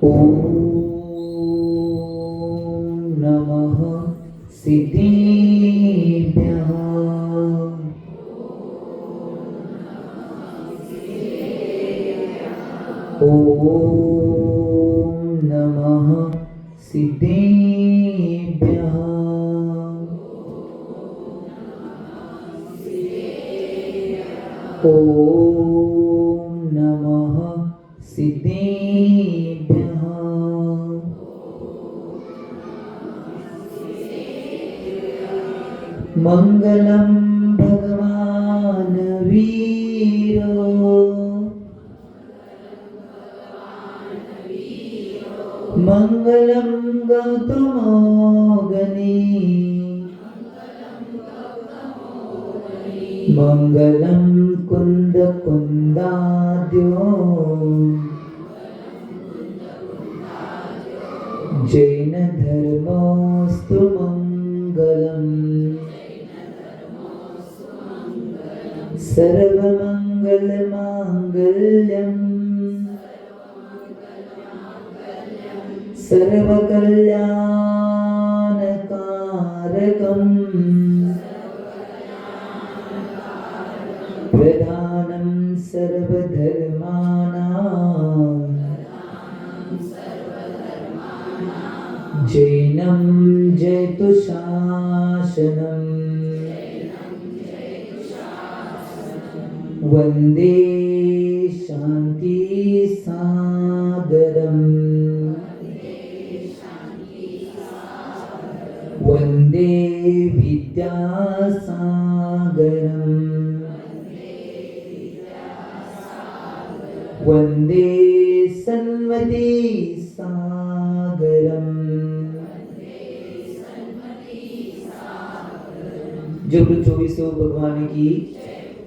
ओम नमः सिद्धेभ्यः। ओम नमः सिद्धेभ्यः। ओम नमः सिद्धेभ्यः। मंगलम भगवान वीरो मंगलम गौतमोगनी मंगलम कुंद कुंदाद्यो जैन धर्मोस्तु मंगलम सर्वमंगल मांगल्यम सर्वकल्याणकारकम् प्रधानं सर्वधर्माणां जैनं जयतु शासनम् वन्दे शान्ति सागरम् वन्दे विद्यासागरम् वन्दे सन्मति सागरम्। जो 24 भगवान की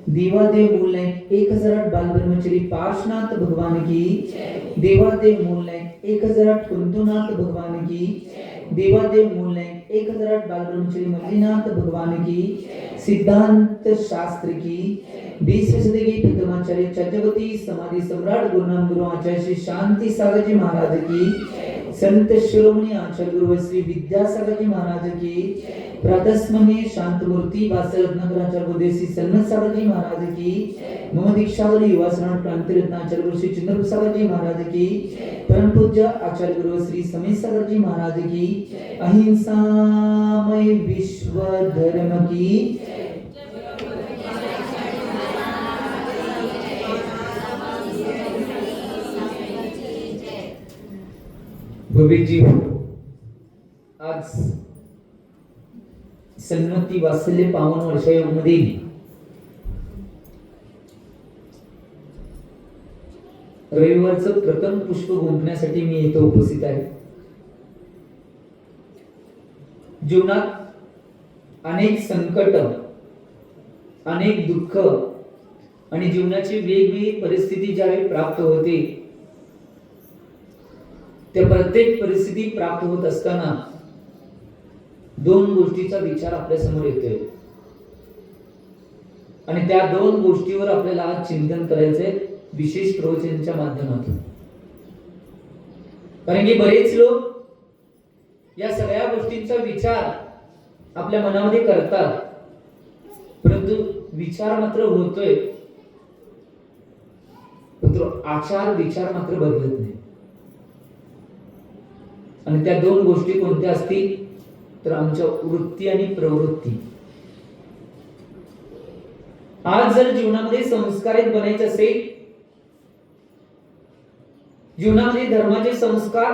देवादेव मूल लाइन 1008 बाल ब्रह्मचारी पार्श्वनाथ भगवान की देवादेव मूल लाइन 1008 कुंतुनाथ भगवान की देवादेव मूल लाइन 1008 बाल ब्रह्मचारी मल्लीनाथ भगवान की सिद्धांत शास्त्र की 20वीं सदी की प्रथमाचार्य चक्रवर्ती समाधि सम्राट गुरुनाम गुरु आचार्य श्री शांति सागर जी महाराज की संत शिरोमणि आचार्य गुरु श्री विद्यासागर जी महाराज की प्रातस्मरणीय शांत मूर्ति वासर रत्नाकराचार्य गुरुदेव श्री सन्नत सागर जी महाराज की मम दीक्षावली युवा स्नान क्रांति रत्नाचार्य गुरु श्री चंद्र सागर जी महाराज की परम पूज्य आचार्य गुरु श्री समीर सागर जी महाराज की अहिंसामय विश्व धर्म की भव्य जी आज सन्मती वात्सल्य पावन वर्षायोगमध्ये रविवारचं प्रथम पुष्प गुंफण्यासाठी मी इथे उपस्थित आहे। जीवनात अनेक संकट अनेक दुःख आणि जीवनाची वेगवेगळी परिस्थिती ज्यावेळी प्राप्त होते त्या प्रत्येक परिस्थिती प्राप्त होत असताना दोन गोष्टीचा विचार आपल्या समोर येतोय आणि त्या दोन गोष्टीवर आपल्याला आज चिंतन करायचंय विशेष प्रवचनाच्या माध्यमातून। कारण की बरेच लोक या सगळ्या गोष्टींचा विचार आपल्या मनामध्ये करतात परंतु विचार मात्र होतोय परंतु आचार विचार मात्र बदलत नाही। आणि त्या दोन गोष्टी कोणत्या असतील तर आमच्या वृत्ती आणि प्रवृत्ती। आज जर जीवनामध्ये संस्कारित बनायचे असेल जीवनामध्ये धर्माचे संस्कार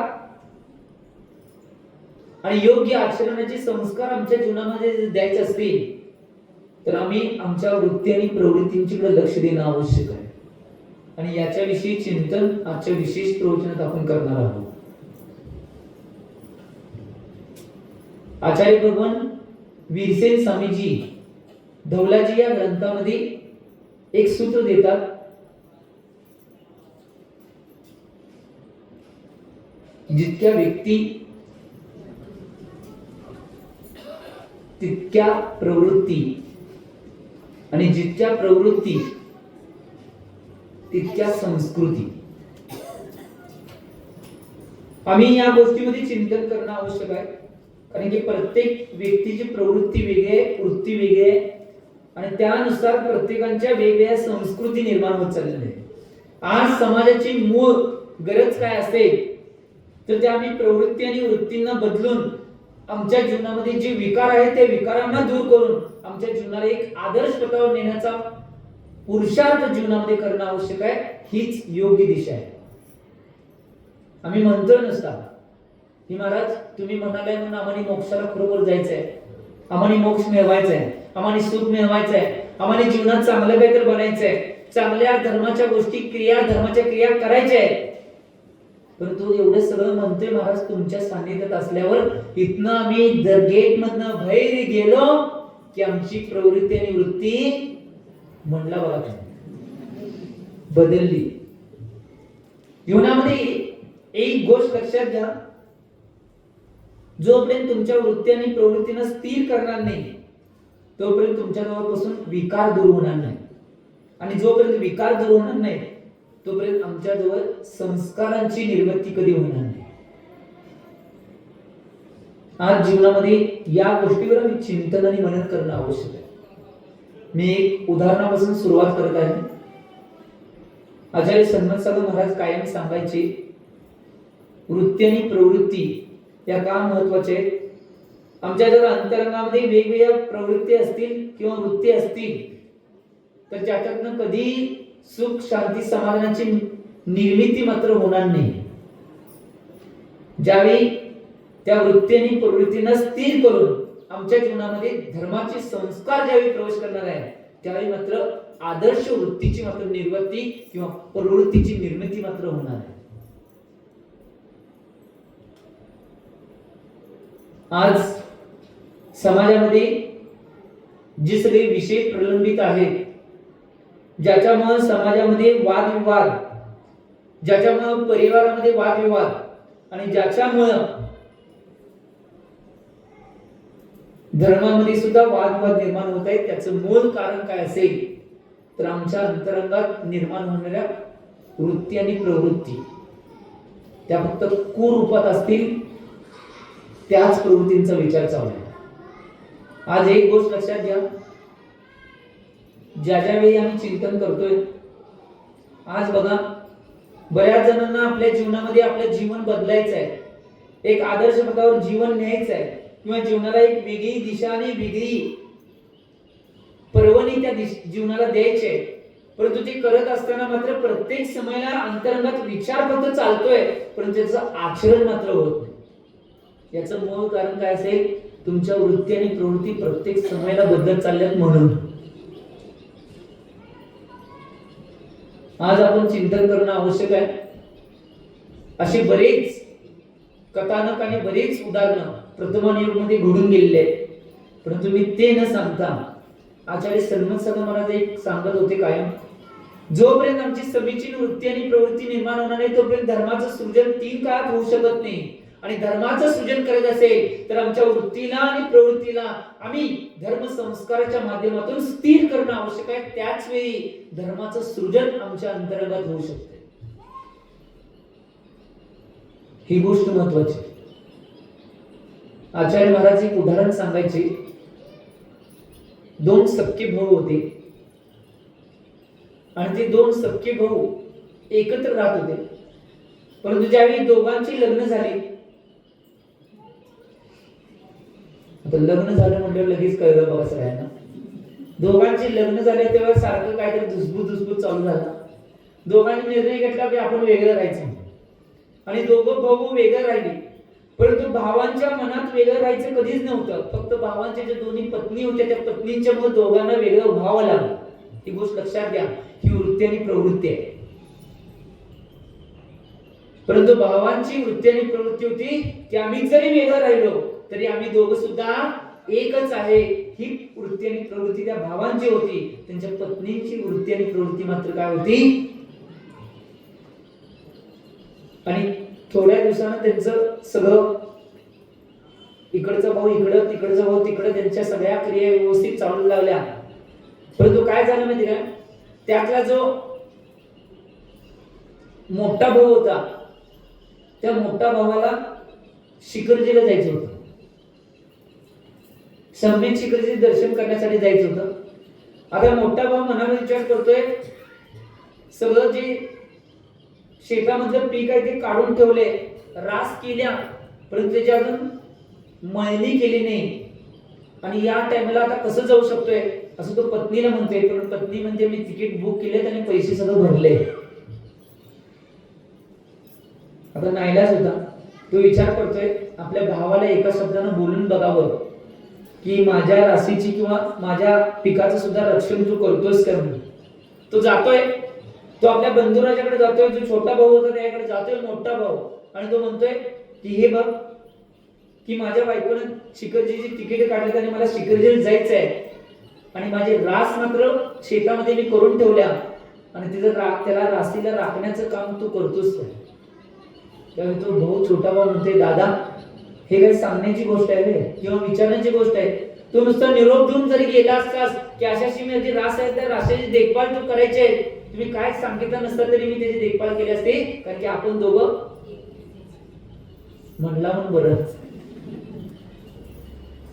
आणि योग्य आचरणाचे संस्कार आमच्या जीवनामध्ये द्यायचे असतील तर आम्ही आमच्या वृत्ती आणि प्रवृत्तींकडे लक्ष देणं आवश्यक आहे आणि याच्याविषयी चिंतन आजच्या विशेष प्रवचनात आपण करणार आहोत। आचार्य भगवान वीरसेन स्वामीजी धवलाजी या ग्रंथामध्ये एक सूत्र देतात जितक्या व्यक्ती तितक्या प्रवृत्ती आणि जितक्या प्रवृत्ती तितक्या संस्कृती। आम्ही या गोष्टीमध्ये चिंतन करणं आवश्यक आहे, कारण की प्रत्येक व्यक्तीची प्रवृत्ती वेगळी आहे, वृत्ती वेगळी आहे आणि त्यानुसार प्रत्येकाच्या वेगवेगळ्या संस्कृती निर्माण होत चाललेल्या आहे. आज समाजाची मूळ गरज काय असेल तर ते आम्ही प्रवृत्ती आणि वृत्तींना बदलून आमच्या जीवनामध्ये जे विकार आहेत त्या विकारांना दूर करून आमच्या जीवनाला एक आदर्श पथावर नेण्याचा पुरुषार्थ जीवनामध्ये करणं आवश्यक आहे. हीच योग्य दिशा आहे. आम्ही म्हणतो नसता की महाराज तुम्ही म्हणाले म्हणून आम्हाला मोक्षाला खरोखर जायचंय, आम्हाला मोक्ष मिळवायचा आहे, आम्हाला सुख मिळवायचं आहे, आम्हाला जीवनात चांगलं काहीतरी बनायचंय, चांगल्या धर्माच्या गोष्टी धर्माच्या क्रिया करायच्या आहेत. परंतु एवढं सगळं म्हणतोय महाराज तुमच्या सान्निध्यात असल्यावर इथनं आम्ही गेट मधनं बाहेर गेलो की आमची प्रवृत्ती आणि वृत्ती म्हणला बघा बदलली. जीवनामध्ये एक गोष्ट लक्षात घ्या, जोपर्यंत तुमच्या वृत्ती आणि प्रवृत्तीनं स्थिर करणार नाही तोपर्यंत तुमच्या जवळपासून विकार दूर होणार नाही, आणि जोपर्यंत विकार दूर होणार नाही तोपर्यंत आमच्या जवळ संस्कारांची निर्मिती कधी होणार नाही. आज जीवनामध्ये या गोष्टीवर आम्ही चिंतन आणि मनन करणं आवश्यक आहे. मी एक उदाहरणापासून सुरुवात करत आहे. आचार्य सन्मत साधू महाराज कायम सांगायचे वृत्ती आणि प्रवृत्ती या का महत्वाच्या आहेत. आमच्या जर अंतरंगामध्ये वेगवेगळ्या प्रवृत्ती असतील किंवा वृत्ती असतील तर त्याच्यातनं कधी सुख शांती समाधानाची निर्मिती मात्र होणार नाही. ज्यावेळी त्या वृत्ती आणि प्रवृत्तींना स्थिर करून आमच्या जीवनामध्ये धर्माचे संस्कार ज्यावेळी प्रवेश करणार आहे त्यावेळी मात्र आदर्श वृत्तीची मात्र निर्मिती किंवा प्रवृत्तीची निर्मिती मात्र होणार आहे. आज समाजामध्ये जे सगळे विषय प्रलंबित आहेत, ज्याच्यामुळे समाजामध्ये वादविवाद, ज्याच्यामुळे परिवारामध्ये वादविवाद आणि ज्याच्यामुळे धर्मामध्ये सुद्धा वादविवाद निर्माण होत आहेत, त्याचं मूळ कारण काय असेल तर आमच्या अंतरंगात निर्माण होणाऱ्या वृत्ती आणि प्रवृत्ती त्या फक्त कुरूपात असतील, त्याच प्रवृत्तींचा विचार चालू आहे. आज एक गोष्ट लक्षात घ्या, ज्या वेळी आम्ही चिंतन करतोय, आज बघा बऱ्याच जणांना आपल्या जीवनामध्ये आपलं जीवन बदलायचं आहे, एक आदर्श पथावर जीवन न्यायचं आहे किंवा जीवनाला एक वेगळी दिशा आणि वेगळी पर्वणी त्या जीवनाला द्यायची आहे. परंतु ते करत असताना मात्र प्रत्येक समयाला अंतरंगात विचार फक्त चालतोय परंतु त्याचं आचरण मात्र होत नाही. याचं मूळ कारण काय असेल, तुमच्या वृत्ती आणि प्रवृत्ती प्रत्येक समयाला बदलत चालल्यात म्हणून. आज आपण चिंतन करणं आवश्यक आहे. असे बरेच कथानक आणि बरेच उदाहरणं वर्तमान युगामध्ये घडून गेलेले आहेत, परंतु मी ते न सांगता आचार्य सन्मत साधू महाराज एक सांगत होते कायम, जोपर्यंत आमची समीचीन वृत्ती आणि प्रवृत्ती निर्माण होणार नाही तोपर्यंत धर्माचं सृजन 3 काळात होऊ शकत नाही. आणि धर्माचं सृजन करायचं असेल तर आमच्या वृत्तीला आणि प्रवृत्तीला आम्ही धर्म संस्काराच्या माध्यमातून स्थिर करणं आवश्यक आहे. त्याच वेळी धर्माचं सृजन आमच्या अंतर्गत होऊ शकते. ही गोष्ट महत्वाची. आचार्य महाराज एक उदाहरण सांगायचे. 2 सख्खे भाऊ होते आणि ते 2 सख्खे भाऊ एकत्र राहत होते, परंतु ज्यावेळी दोघांची लग्न झाली, आता लग्न झालं म्हणजे लगेच कळलं बघा सगळ्यांना, दोघांची लग्न झाले तेव्हा सारखं काहीतरी धुसफूस चालू झाला. दोघांनी निर्णय घेतला की आपण वेगळं राहायचं आणि दोघं भाऊ वेगळं राहिले. परंतु भावांच्या मनात वेगळं राहायचं कधीच नव्हतं. फक्त भावांच्या ज्या दोन्ही पत्नी होत्या त्या पत्नींच्या मुळे दोघांना वेगळं व्हावं लागलं. ही गोष्ट लक्षात घ्या, ही वृत्ती आणि प्रवृत्ती आहे. परंतु भावांची वृत्ती आणि प्रवृत्ती होती की आम्ही जरी वेगळं राहिलो तरी आम्ही दोघं सुद्धा एकच आहे. ही वृत्ती आणि प्रवृत्ती त्या भावांची होती. त्यांच्या पत्नींची वृत्ती आणि प्रवृत्ती मात्र काय होती, आणि थोड्या दिवसानं त्यांचं सगळं इकडचा भाऊ इकडं, तिकडचा भाऊ तिकडं, त्यांच्या सगळ्या क्रिया व्यवस्थित चालू लागल्या. परंतु काय झालं माहिती का, त्यातला जो मोठा भाऊ होता त्या मोठ्या भावाला शिखरजीला जायचं होतं, सम्यक शिखरजी दर्शन करण्यासाठी जायचं होतं. आता मोठा भाऊ मनामध्ये विचार करतोय, सगळं जे शेतामधलं पीक आहे ते काढून ठेवले, रास केल्या, परंतु त्याची अजून मळणी केली नाही, आणि या टाइमला आता कसं जाऊ शकतोय असं तो पत्नीला म्हणतोय. पण पत्नी म्हणजे मी तिकीट बुक केले आणि पैसे सगळं भरले. आता नाईलाज होता, तो विचार करतोय आपल्या भावाला एका शब्दानं बोलून बघावं की माझ्या राशीची किंवा माझ्या पिकाचं सुद्धा रक्षण तू करतोस का म्हणून. तो जातोय, तो आपल्या बंधुराजाकडे जातोय, जो छोटा भाऊ होता त्याकडे जातोय मोठा भाऊ, आणि तो म्हणतोय की हे बघ की माझ्या बायकोनं शिखरजीची तिकीट काढली आणि मला शिखरजीला जायचं आहे, आणि माझे रास मात्र शेतामध्ये मी करून ठेवल्या, आणि त्याला राशीला राखण्याचं काम तू करतोस का. त्यावेळी तो भाऊ छोटा भाऊ म्हणते, दादा हे काही सांगण्याची गोष्ट आहे किंवा विचारण्याची गोष्ट आहे, तू नुसता निरोप देऊन जरी गेला असतास की अशाशी माझी रास आहे, त्या रासाची देखभाल तू करायची आहे, तुम्ही काय सांगितलं नसतं तरी मी त्याची देखभाल केली असते, कारण की आपण दोघं म्हणला म्हणून बरं.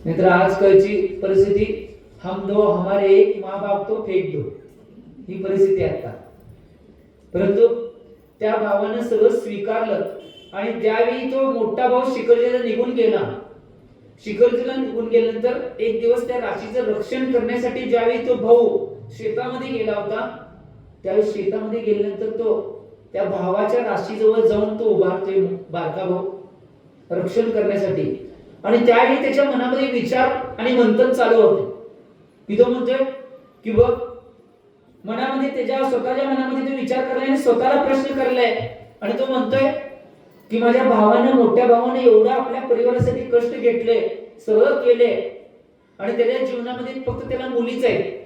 नाहीतर आजकालची परिस्थिती हम दो हमारे एक माँ बाप तो फेक दो, ही परिस्थिती आहे आता. परंतु त्या भावानं सगळं स्वीकारलं, आणि ज्यावेळी तो मोठा भाऊ शिखरजीला निघून गेला, शिखरजीला निघून गेल्यानंतर एक दिवस त्या राशीचं रक्षण करण्यासाठी ज्यावेळी तो भाऊ शेतामध्ये गेला होता, त्यावेळी शेतामध्ये गेल्यानंतर तो त्या भावाच्या राशीजवळ जाऊन तो उभारतोय बारका भाऊ रक्षण करण्यासाठी. आणि त्यावेळी त्याच्या मनामध्ये विचार आणि मंथन चालू होते की तो म्हणतोय की बघ, मनामध्ये त्याच्या स्वतःच्या मनामध्ये तो विचार करलाय आणि स्वतःला प्रश्न करलाय, आणि तो म्हणतोय की माझ्या भावानं मोठ्या भावानं एवढं आपल्या परिवारासाठी कष्ट घेतले, सगळं केले, आणि त्याच्या जीवनामध्ये फक्त त्याला मुलीच आहे,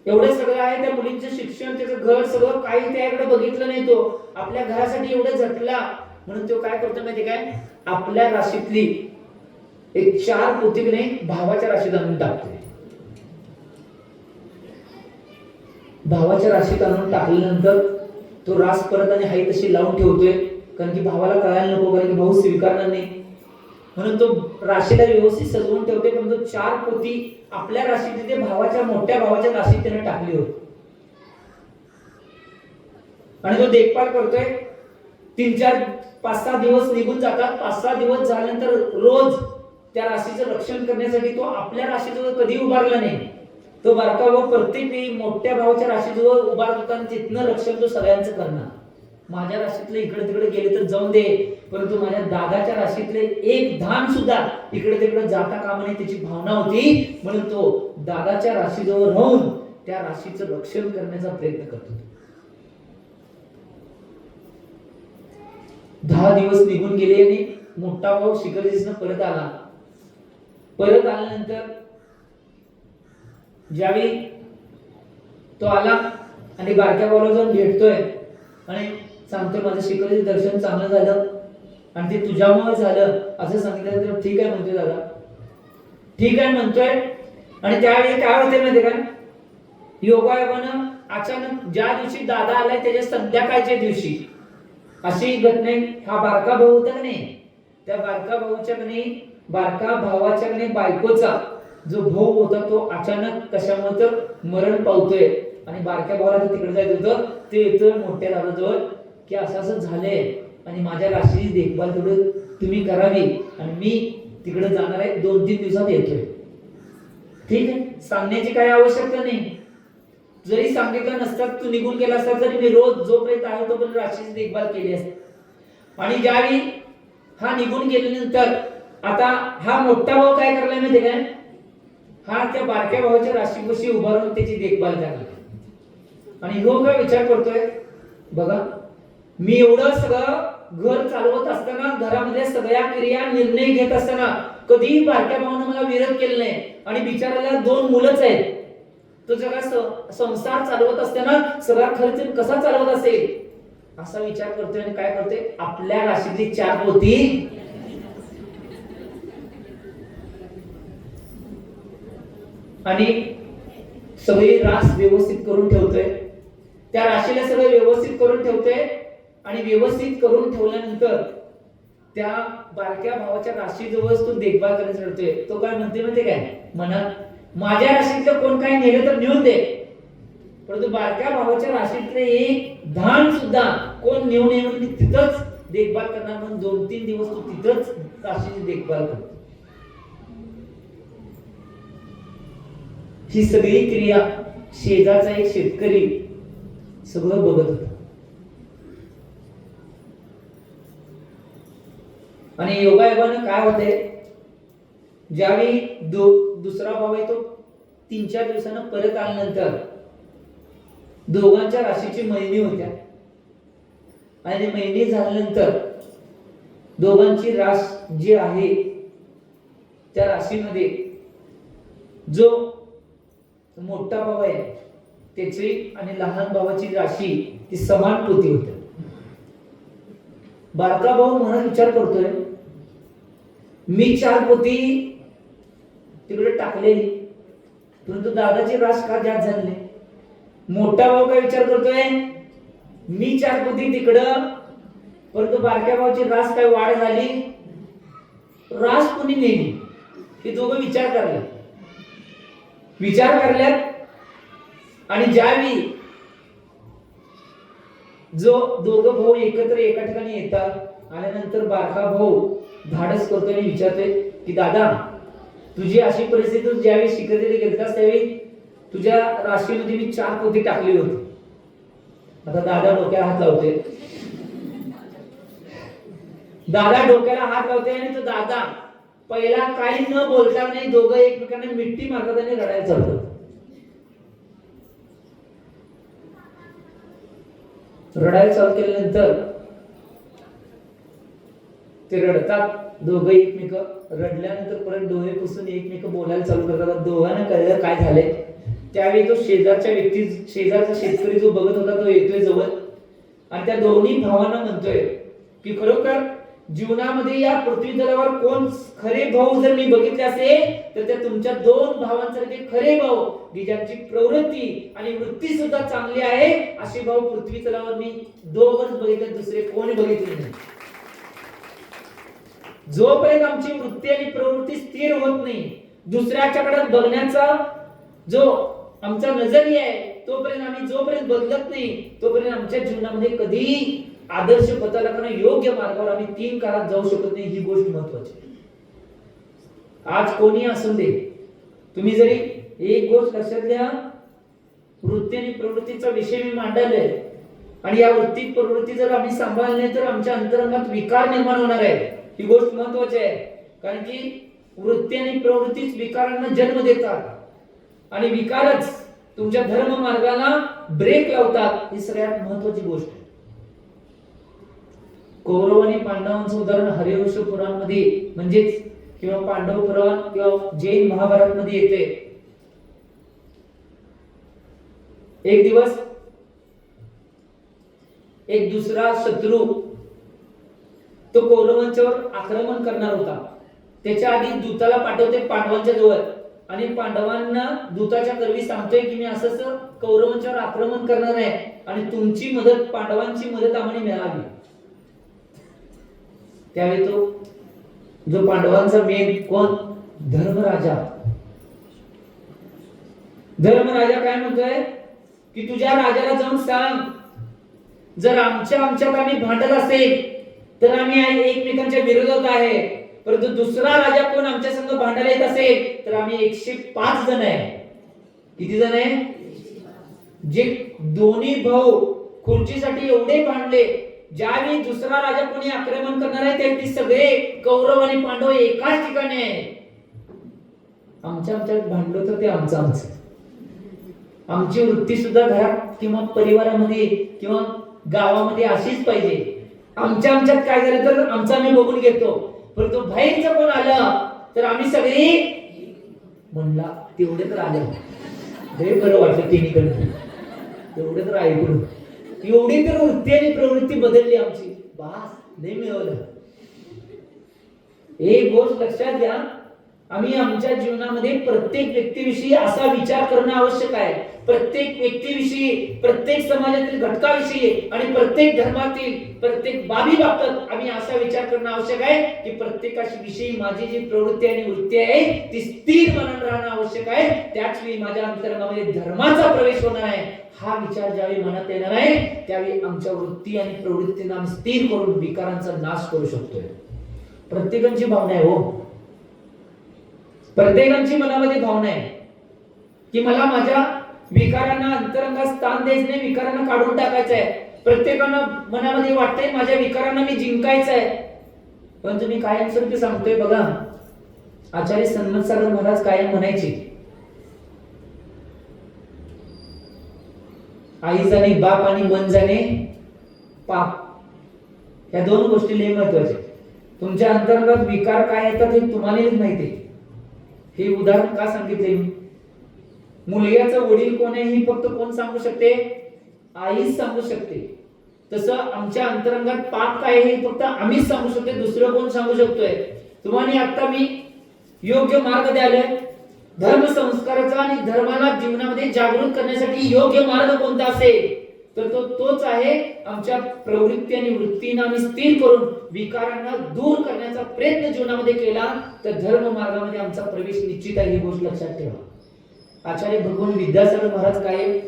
एवढं सगळं आहे, त्या मुलींचं शिक्षण, त्याचं घर, सगळं काही त्याकडे बघितलं नाही. तो आपल्या घरासाठी एवढं झटला, म्हणून तो काय करतो माहिती काय, आपल्या राशीतली एक 4 पोती भावाच्या राशीत आणून टाकतोय. भावाच्या राशीत आणून टाकल्यानंतर तो रास परत आणि हाई तशी लावून ठेवतोय, कारण की भावाला कळायला नको, कारण की भाऊ स्वीकारणार नाही, म्हणून तो राशीला व्यवस्थित सजवून ठेवतोय. पण तो 4 पोती आपल्या राशीत ते भावाच्या मोठ्या भावाच्या राशीत त्याने टाकली होती, आणि तो देखभाल करतोय. 3-4 5-6 दिवस निघून जातात. 5-6 दिवस झाल्यानंतर रोज त्या राशीचं रक्षण करण्यासाठी तो आपल्या राशीजवळ कधी उभारला नाही. तो बारका भाऊ प्रत्येक वेळी मोठ्या भावाच्या राशीजवळ उभारत होता, आणि तिथनं रक्षण तो सगळ्यांचं करणार. माझ्या राशीतले इकडे तिकडे गेले तर जाऊन दे, परंतु माझ्या दादाच्या राशीतले एक धान सुद्धा इकडे तिकडे जाता कामा नये, त्याची भावना होती. म्हणून तो दादाच्या राशीजवळ राहून त्या राशीचं रक्षण करण्याचा प्रयत्न करतो. 10 दिवस निघून गेले आणि मोठा भाऊ शिखरजीसनं परत आला. परत आल्यानंतर ज्यावेळी तो आला आणि बारक्या भावाला जाऊन भेटतोय आणि सांगतोय, माझं शिखरजी दर्शन चांगलं झालं आणि ते तुझ्यामुळे झालं असं सांगितलं. तर ठीक आहे म्हणतोय दादा, ठीक आहे म्हणतोय. आणि त्यावेळी काय होते माहिती का, योगायोगानं अचानक ज्या दिवशी दादा आलाय त्याच्या संध्याकाळच्या दिवशी अशी घटना, हा बारका भाऊ होता की नाही, त्या बारका भाऊच्या बारका भावाच्या बायकोचा जो भाऊ होता तो अचानक कशामुळे तर मरण पावतोय, आणि बारक्या भावाला तिकडे जायचं होतं. ते येतोय मोठ्या दादाजवळ की असं असं झालंय आणि माझ्या राशीची देखभाल थोडं तुम्ही करावी, आणि मी तिकडे जाणार आहे, 2-3 दिवसात येतोय. ठीक आहे, सांगण्याची काही आवश्यकता नाही. जरी सांगितलं नसतात, तू निघून गेला असता तरी मी रोज जोपर्यंत आहे तोपर्यंत राशीची देखभाल केली असते. आणि ज्यावेळी हा निघून गेल्यानंतर आता हा मोठा भाऊ काय करलाय माहिती काय, हा त्या बारक्या भावाच्या राशीपाशी उभा राहून त्याची देखभाल करला. आणि हो काय विचार करतोय, बघा मी एवढं सगळं घर चालवत असताना, घरामध्ये सगळ्या क्रिया निर्णय घेत असताना कधीही बारक्या भावानं मला विरोध केला नाही, आणि बिचाराला 2 मुलंच आहेत. तो जगा संसार चालवत असताना सगळा खर्च कसा चालवत असेल असा विचार करतोय. आणि काय करतोय, आपल्या राशीतली 4 पोती आणि सगळी रास व्यवस्थित करून ठेवतोय. त्या राशीला सगळं व्यवस्थित करून ठेवतोय. आणि व्यवस्थित करून ठेवल्यानंतर त्या बारक्या भावाच्या राशीजवळच तो देखभाल करायला रडतोय. तो काय म्हणते माहिती काय मनात, माझ्या राशीतलं कोण काही नेलं तर नेऊन दे, परंतु बारक्या भावाच्या राशीतले एक धान सुद्धा कोण नेऊ नये म्हणून मी तिथंच देखभाल करणार. म्हणून 2-3 दिवस तो तिथंच राशीची देखभाल करतो. ही सगळी क्रिया शेजारचा एक शेतकरी सगळं बघत होता. आणि योगायोगानं काय होते, ज्यावेळी दुसरा भाव आहे तो 3-4 दिवसानं परत आल्यानंतर दोघांच्या राशीची मळणी होत्या आणि मळणी झाल्यानंतर दोघांची रास जी आहे त्या राशीमध्ये जो मोठा भाव आहे त्याची आणि लहान भावाची राशी ती समान पोती होती. बारका भाऊ मनात विचार करतोय, मी 4 पोती तिकडे टाकलेली, परंतु दादाची रास का जास्त झाली नाही. मोठा भाऊ काय विचार करतोय, मी 4 पोती तिकडं, परंतु बारक्या भावाची रास काय वाढ झाली, रास कोणी नेली. हे दोघं विचार करल्यात आणि ज्यावेळी जो दोघं भाऊ एकत्र एका ठिकाणी येतात आल्यानंतर बारका भाऊ धाडस करतोय आणि विचारतोय की दादा, तुझी अशी परिस्थिती, तू ज्यावेळी शिकवलेली गेलतास त्यावेळी तुझ्या राशीमध्ये मी 4 पोती टाकली होती. आता दादा डोक्याला हात लावते, आणि तो दादा पहिला काही न बोलता नाही, दोघं एकमेकांना मिठी मारतात आणि रडायला चालतात. रडायला चालू केल्यानंतर ते रडतात दोघं एकमेक. रडल्यानंतर परत डोळे पुसून एकमेक बोलायला चालू करतात. दोघांना कळलं काय झालंय. त्यावेळी तो शेजारचा शेतकरी जो बघत होता तो येतोय जवळ आणि त्या दोन्ही भावांना म्हणतोय की खरोखर जीवनामध्ये या पृथ्वी तलावर कोण खरे भाऊ जर मी बघितले असेल तर त्या तुमच्या 2 भावांसारखे खरे भाऊ, की ज्यांची प्रवृत्ती आणि वृत्ती सुद्धा चांगली आहे, असे भाऊ पृथ्वी तलावर मी 2च बघितले, दुसरे कोणी बघितले नाही. जोपर्यंत आमची वृत्ती आणि प्रवृत्ती स्थिर होत नाही, दुसऱ्याच्याकडे बघण्याचा जो आमचा नजरिया आहे तोपर्यंत आम्ही जोपर्यंत बदलत नाही तोपर्यंत आमच्या जीवनामध्ये कधी आदर्श पथाला करणं योग्य मार्गावर आम्ही 3 काळात जाऊ शकत नाही. ही गोष्ट महत्वाची. आज कोणी असू दे, तुम्ही जरी एक गोष्ट लक्षात घ्या, वृत्ती आणि प्रवृत्तीचा विषय मी मांडलाय आणि या वृत्ती प्रवृत्ती जर आम्ही सांभाळले नाही तर आमच्या अंतरंगात विकार निर्माण होणार आहे. ही गोष्ट महत्वाची आहे, कारण की वृत्ती आणि प्रवृत्तीच विकारांना जन्म देतात आणि विकारच तुमच्या धर्म मार्गाला ब्रेक लावतात. ही सगळ्यात महत्वाची गोष्ट आहे. कौरव आणि पांडवांचं उदाहरण हरिवंश पुराण मध्ये म्हणजेच किंवा पांडव पुराण किंवा जैन महाभारत मध्ये येते. एक दिवस एक दुसरा शत्रू तो कौरवांच्यावर आक्रमण करणार होता. त्याच्या आधी दूताला पाठवते पांडवांच्या जवळ आणि पांडवांना दूताच्या करवी सांगतोय की मी असं कौरवांच्यावर आक्रमण करणार आहे आणि तुमची मदत, पांडवांची मदत आम्हाला मिळावी. त्यावेळी तो जो पांडवांचा मेन कोण, धर्मराजा काय म्हणतोय की तुझ्या राजाला जाऊन सांग, जर आमच्यात आम्ही भांडत असेल तर आम्ही एकमेकांच्या विरोधात आहे, परंतु दुसरा राजा कोण आमच्या संग भांडायला येत असेल तर आम्ही 105 जण आहे. किती जण आहे? जे दोन्ही भाऊ खुर्चीसाठी एवढे भांडले, ज्यावेळी दुसरा राजा कोणी आक्रमण करणार आहे त्यावेळी सगळे कौरव आणि पांडव एकाच ठिकाणी आहे. आमच्यात भांडलो तर ते आमचं. आमची वृत्ती सुद्धा घरात किंवा परिवारामध्ये किंवा गावामध्ये अशीच पाहिजे. आमच्यात काय झालं तर आमचं आम्ही बघून घेतो, परंतु बाहेरचं कोण आलं तर आम्ही सगळे म्हणला तेवढे तर आले, लय बरं वाटलं तिन्हीकडे, तेवढे तर ऐकून एवढी तर वृत्ती आणि प्रवृत्ती बदलली आमची. बास नाही मिळवलं. एक गोष्ट लक्षात घ्या, आम्ही आमच्या जीवनामध्ये प्रत्येक व्यक्तीविषयी असा विचार करणं आवश्यक आहे. प्रत्येक व्यक्तीविषयी, प्रत्येक समाजातील घटकाविषयी आणि प्रत्येक धर्मातील प्रत्येक बाबी बाबतीत आम्ही असा विचार करणं आवश्यक आहे की प्रत्येकाशी विषयी माझी जी प्रवृत्ती आणि वृत्ती आहे ती स्थिर मनानं राहणं आवश्यक आहे. त्याच वेळी माझ्या अंतरंगामध्ये धर्माचा प्रवेश होणार आहे. हा विचार ज्यावेळी मनात येणार आहे त्यावेळी आमच्या वृत्ती आणि प्रवृत्तींना आम्ही स्थिर करून विकारांचा नाश करू शकतोय. प्रत्येकाची भावना आहे हो, प्रत्येकाची मनामध्ये भावना आहे की मला माझ्या विकारांना अंतरंगात स्थान द्यायचं नाही, विकारांना काढून टाकायचं आहे. प्रत्येकाला मनामध्ये वाटतंय माझ्या विकारांना मी जिंकायचं आहे. पण तुम्ही कायमस्वरूपी सांगतोय बघा, आचार्य सन्मत सागर महाराज कायम म्हणायचे, आई जाणे बाप आणि मन जाणे पाप. या दोन गोष्टी लय महत्वाच्या. तुमच्या अंतर्गत विकार काय येतात हे तुम्हालाच माहिती. हे उदाहरण का सांगितले मी? मुलग्याचा वडील कोण आहे ही फक्त कोण सांगू शकते? आईच सांगू शकते. तसं आमच्या अंतरंगात पाप काय हे फक्त आम्हीच सांगू शकतो, दुसरं कोण सांगू शकतोय? तुम्हाला आता मी योग्य मार्ग द्यायलाय. धर्म संस्काराचा आणि धर्माला जीवनामध्ये जागृत करण्यासाठी योग्य मार्ग कोणता असेल तर तोच आहे आमच्या प्रवृत्ती आणि वृत्तींना आम्ही स्थिर करून विकारांना दूर करण्याचा प्रयत्न जीवनामध्ये केला तर धर्म मार्गामध्ये आमचा प्रवेश निश्चित आहे. ही गोष्ट लक्षात ठेवा. आचार्य भगवान विद्यासागर महाराज काय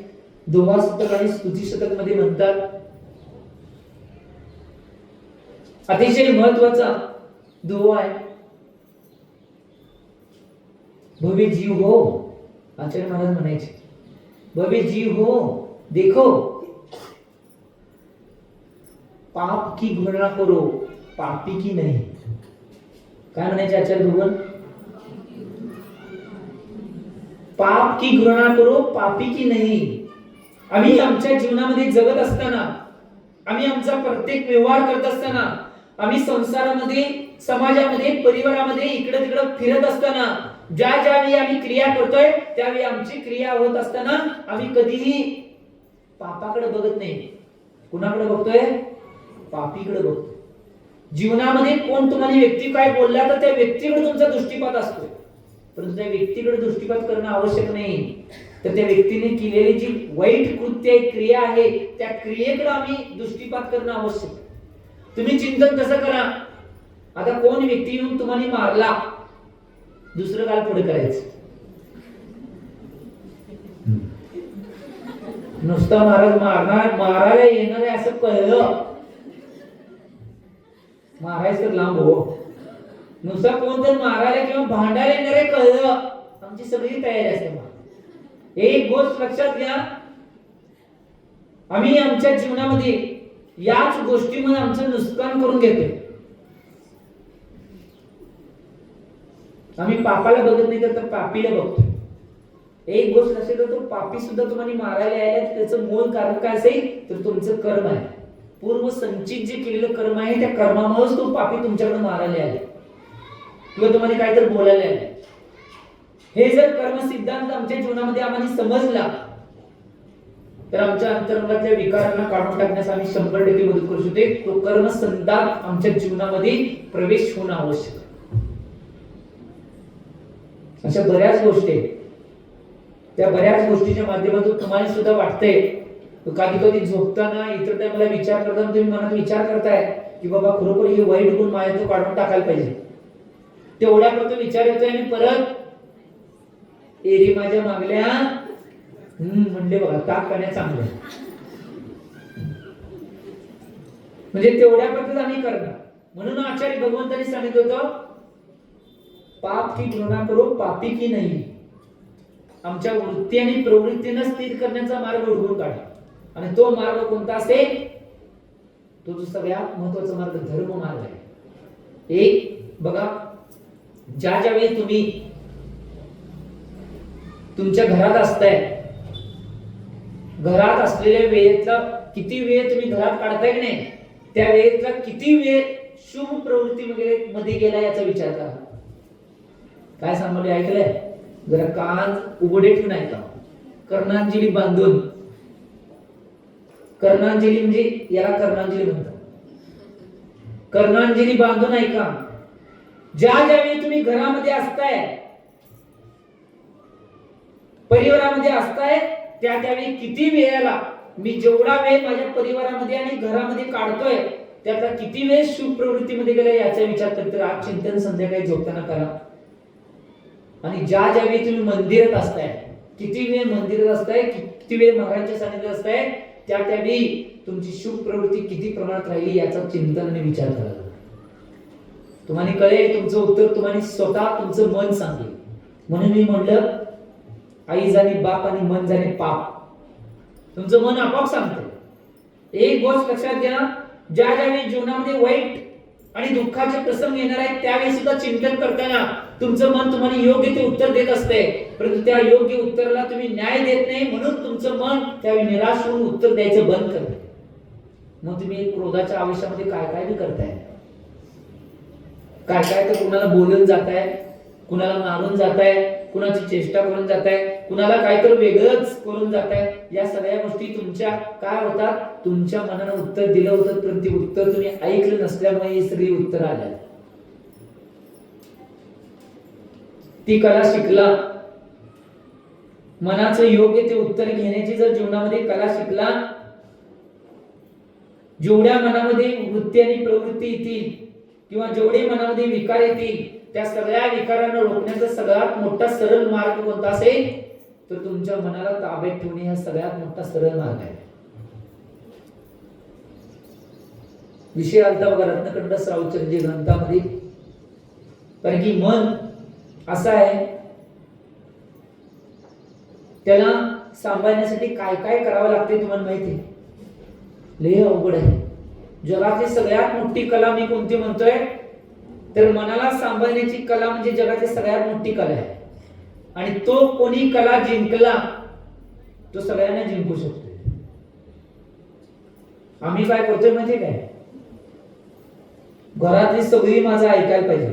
दोहा शतक आणि स्तुती शतक मध्ये म्हणतात, अतिशय महत्वाचा दोहा आहे, भव्य जीव हो. आचार्य महाराज म्हणायचे, भव्य जीव हो देखो पाप की घृणा करो पापी की नहीं. काय म्हणायचे आचार्य भगवान? पाप की घृणा करो पापी की नहीं. आम्ही आमच्या जीवनामध्ये जगत असताना, आम्ही आमचा प्रत्येक व्यवहार करत असताना, आम्ही संसारामध्ये, समाजामध्ये, परिवारामध्ये इकडे तिकडे फिरत असताना, ज्या ज्यावेळी आम्ही क्रिया करतोय त्यावेळी आमची क्रिया होत असताना आम्ही कधीही पापाकडे बघत नाही. कुणाकडे बघतोय? पापीकडे बघतोय. जीवनामध्ये कोण तुम्हाला व्यक्ती काय बोलला तर त्या व्यक्तीकडे तुमचा दृष्टिपात असतो, परंतु त्या व्यक्तीकडे दृष्टिपात करणं आवश्यक नाही. तर त्या व्यक्तीने केलेली जी वाईट कृत्य आहे, क्रिया आहे, त्या क्रियेकडे आम्ही दृष्टिपात करणं आवश्यक. तुम्ही चिंतन कसं करा, आता कोण व्यक्ती येऊन तुम्हाला मारला, दुसरं काल पुढे करायचं. नुसता महाराज मारायला येणार आहे असं कळलं, मारायचं तर लांब हो. नुसता कोण तर मारायला किंवा भांडायला येणार आहे कळलं, आमची सगळी तयारी असते. एक गोष्ट लक्षात घ्या, आम्ही आमच्या जीवनामध्ये याच गोष्टीमुळे आमचं नुकसान करून घेतोय. आम्ही पापाला बघत नाही तर पापीला बघतोय. एक गोष्ट लक्षात तो पापी सुद्धा तुम्हाला मारायला यायला त्याचं मूळ कारण काय असेल तर तुमचं कर्म आहे. पूर्व संचित जे केलेलं कर्म आहे त्या कर्मामुळेच तो पापी तुमच्याकडे मारायला आले किंवा तुम्हाला काहीतरी बोलायला आले. हे जर कर्म सिद्धांत आमच्या जीवनामध्ये आम्हाला समजला तर आमच्या अंतरंगातल्या विकारांना काढून टाकण्यास आम्ही 100% मदत करू शकतो. तो कर्म संदात आमच्या जीवनामध्ये प्रवेश होणं आवश्यक आहे. अशा बऱ्याच गोष्टी आहेत. त्या बऱ्याच गोष्टीच्या माध्यमातून तुम्हाला सुद्धा वाटतंय, कधी कधी झोपताना इतर टाइमला विचार करताना तुम्ही मनात विचार करताय की बाबा खरोखर हे वाईट गुण माझ्यातून काढून टाकायला पाहिजे. तेवढ्या करतो विचार येतोय आणि परत एरी माझ्या मागल्या म्हणले बघा ताक करण्या चांगलं, म्हणजे तेवढ्या पद्धतीत आम्ही करणार. म्हणून आचार्य भगवंतांनी सांगितलं होतं, पाप की घृणा करो पापी की नाही. आमच्या वृत्ती आणि प्रवृत्तीने स्थिर करण्याचा मार्ग उडवून काढा. आणि तो मार्ग कोणता असेल? तो जो सगळ्यात महत्वाचा मार्ग धर्म मार्ग आहे. एक बघा, ज्या ज्यावेळी तुम्ही तुमच्या घरात असताय, घरात असलेल्या वेळेतला किती वेळ तुम्ही घरात काढताय की नाही, त्या वेळेतला किती वेळ शुभ प्रवृत्ती मध्ये गेला याचा विचार करा. काय सांगले ऐकलंय? जरा कान उघडे ठेवून ऐका. कर्णांजली बांधून, कर्णांजली म्हणजे याला कर्णांजली म्हणतात, कर्णांजली बांधून ऐका. ज्यावेळी तुम्ही घरामध्ये असताय, परिवारामध्ये असताय, त्यावेळी किती वेळेला मी जेवढा वेळ माझ्या परिवारामध्ये आणि घरामध्ये काढतोय त्यातला किती वेळ शुभ प्रवृत्तीमध्ये गेला याचा विचार करत आज चिंतन संध्याकाळी झोपताना करा. आणि ज्यावेळी तुम्ही मंदिरात असताय, किती वेळ मंदिरात असताय, किती वेळ महाराजांच्या सानिध्यात असताय, त्यावेळी तुमची शुभ प्रवृत्ती किती प्रमाणात राहिली याचा चिंतन आणि विचार करा. तुम्हाला कळेल, तुमचं उत्तर तुम्हाला स्वतः तुमचं मन सांगेल. म्हणून मी म्हणलं आई जाणे बाप आणि मन जाणे पाप. तुमचं मन आपोआप सांगतं. एक गोष्ट लक्षात घ्या, ज्यावेळी जीवनामध्ये वाईट आणि दुःखाचे प्रसंग येणार आहेत त्यावेळी सुद्धा चिंतन करताना तुमचं मन तुम्हाला योग्य ते उत्तर देत असते, परंतु त्या योग्य उत्तराला तुम्ही न्याय देत नाही, म्हणून तुमचं मन त्यावेळी निराश होऊन उत्तर द्यायचं बंद करते. मग तुम्ही क्रोधाच्या आवेशामध्ये काय काय बी करताय, काय काय तर कुणाला बोलून जाताय, कुणाला मारून जाताय, कुणाची चेष्टा करून जाताय, कुणाला काहीतरी वेगळंच करून जाताय. या सगळ्या गोष्टी तुमच्या काय होतात, तुमच्या मनानं उत्तर दिलं होतं, पण ते उत्तर तुम्ही ऐकलं नसल्यामुळे ही सगळी उत्तर आल्या. ती कला शिकला, मनाचं योग्य ते उत्तर घेण्याची जर जीवनामध्ये कला शिकला, जेवढ्या मनामध्ये वृत्ती आणि प्रवृत्ती येतील किंवा जेवढे मनामध्ये विकार येतील त्या सगळ्या विकारांना रोखण्याचा सगळ्यात मोठा सरळ मार्ग कोणता असेल तर तुमच्या मनाला ताब्यात ठेवणे हा सगळ्यात मोठा सरळ मार्ग आहे. विषय आलता बघा रत्नकंड श्रावचर्य ग्रंथामध्ये. कारण की मन असं आहे, त्याला सांभाळण्यासाठी काय काय करावं लागते तुम्हाला माहिती आहे? लय अवघड आहे. जगातली सगळ्यात मोठी कला मी कोणती म्हणतोय तर मनाला सांभाळण्याची कला म्हणजे जगातली सगळ्यात मोठी कला आहे. आणि तो कोणी कला जिंकला तो सगळ्यांना जिंकू शकतो. आम्ही काय करतोय माहिती काय, घरातली सगळी माझं ऐकायला पाहिजे,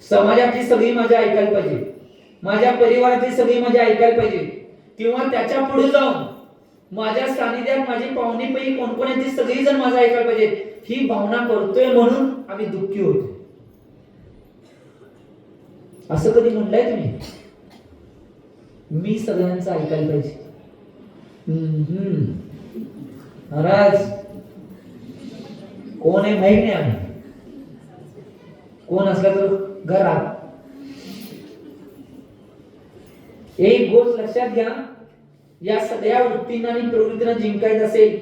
समाजातली सगळी माझं ऐकायला पाहिजे, माझ्या परिवारातली सगळी माझी ऐकायला पाहिजे, किंवा त्याच्या पुढे जाऊन माझ्या सानिध्यात माझी पाहुणी पैकी कोण कोण आहे ती सगळी जण माझं ऐकायला पाहिजे. ही भावना करतोय म्हणून आम्ही दुःखी होतो. असं कधी म्हणलंय तुम्ही? मी सगळ्यांचं ऐकायला पाहिजे. महाराज कोण आहे माहित नाही, आम्ही कोण असला तर घरात. एक गोष्ट लक्षात घ्या, या सगळ्या वृत्तींना आणि प्रवृत्तींना जिंकायचं असेल,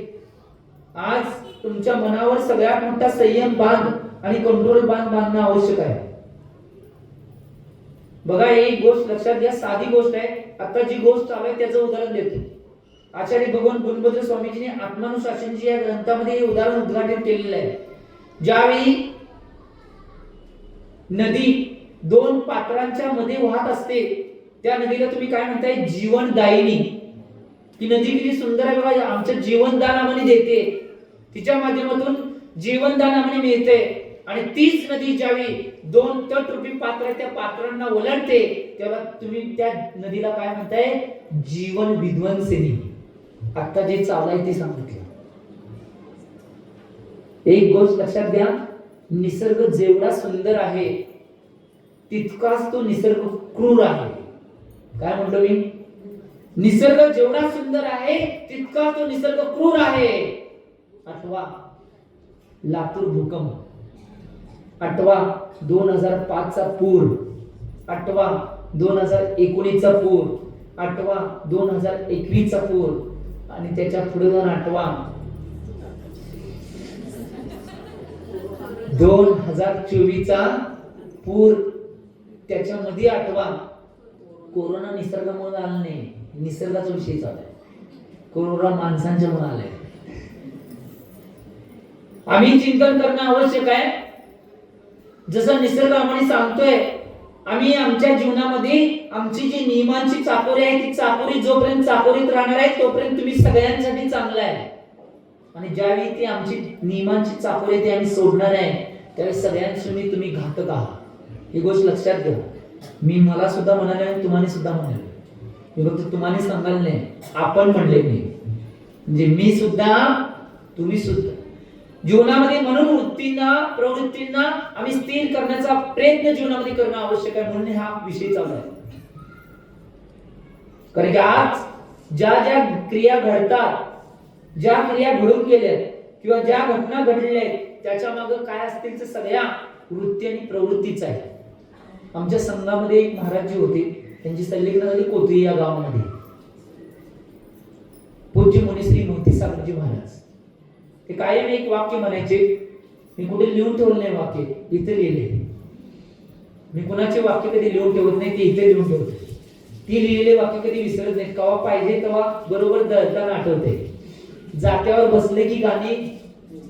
आज तुमच्या मनावर सगळ्यात मोठा संयम बांध आणि कंट्रोल बांधणं आवश्यक आहे. बघा एक गोष्ट लक्षात घ्या, साधी गोष्ट आहे. आता जी गोष्ट चालू आहे त्याचं उदाहरण देतो. आचार्य भगवान गुणभद्र स्वामीजीने आत्मानुशासनजी या ग्रंथामध्ये हे उदाहरण उद्घाटन केलेलं आहे. ज्यावेळी नदी दोन पात्रांच्या मध्ये वाहत असते त्या नदीला तुम्ही काय म्हणताय? जीवनदायिनी. ती नदी किती सुंदर आहे बघा, आमचं जीवनदान आम्हाला देते, तिच्या माध्यमातून जीवनदान आम्हाला मिळते. आणि तीच नदी ज्यावेळी दोन तटरूपी पात्र त्या पात्रांना ओलांडते तेव्हा तुम्ही त्या नदीला काय म्हणताय? जीवन विध्वंसिनी. आता जे चालू आहे ते सांगितलं. एक गोष्ट लक्षात घ्या, निसर्ग जेवढा सुंदर आहे तितकाच तो निसर्ग क्रूर आहे. काय म्हणतो मी? निसर्ग जेवढा सुंदर आहे तितका तो निसर्ग क्रूर आहे. आठवा लातूर भूकंप, आठवा 2005 चा पूर, आठवा 2019 चा पूर, आठवा 2021 चा पूर आणि त्याच्या पुढे जाऊन आठवा 2024 चा पूर, त्याच्यामध्ये आठवा. कोरोना निसर्गामुळे आला नाही, निसर्गाचा विषय चालू आहे. कोरोना माणसांच्या मुळे आलाय. आम्ही चिंतन करणं आवश्यक आहे. जसं निसर्ग आम्हाला सांगतोय, आम्ही आमच्या जीवनामध्ये आमची जी नियमांची चाकोरी आहे ती चाकोरी जोपर्यंत चाकोरीत राहणार आहे तोपर्यंत तुम्ही सगळ्यांसाठी चांगलं आहे. आणि ज्यावेळी ती आमची नियमांची चाकोरी ती आम्ही सोडणार आहे त्यावेळी सगळ्यांशी तुम्ही घातक आहात. ही गोष्ट लक्षात घ्या. मी मला सुद्धा म्हणाले आणि तुम्हाला सुद्धा म्हणाले. मी फक्त तुम्हाला सांगाल नाही, आपण म्हणले मी, म्हणजे मी सुद्धा तुम्ही सुद्धा. जीवनामध्ये म्हणून वृत्तींना प्रवृत्तींना आम्ही स्थिर करण्याचा प्रयत्न जीवनामध्ये करणं आवश्यक आहे, म्हणून हा विषय चालू आहे. कारण की आज ज्या ज्या क्रिया घडतात, ज्या क्रिया घडून गेल्या किंवा ज्या घटना घडलेल्या आहेत, त्याच्या मागे काय असतील तर सगळ्या वृत्ती आणि प्रवृत्तीच आहे. आमच्या संघामध्ये एक महाराज जी होते, त्यांची संलग्न झाली कोथळी या गावामध्ये. पूज्य मुनिश्री मोती सागरजी महाराज ते कायम एक वाक्य म्हणायचे, मी कुठे लिहून ठेवलं नाही वाक्य, इथे लिहिले. मी कुणाचे वाक्य कधी लिहून ठेवत नाही, ते इथे लिहून ठेवते. ती लिहिलेले वाक्य कधी विसरत नाही. केव्हा पाहिजे तेव्हा बरोबर दळताना आठवते. जात्यावर बसले की गाणी,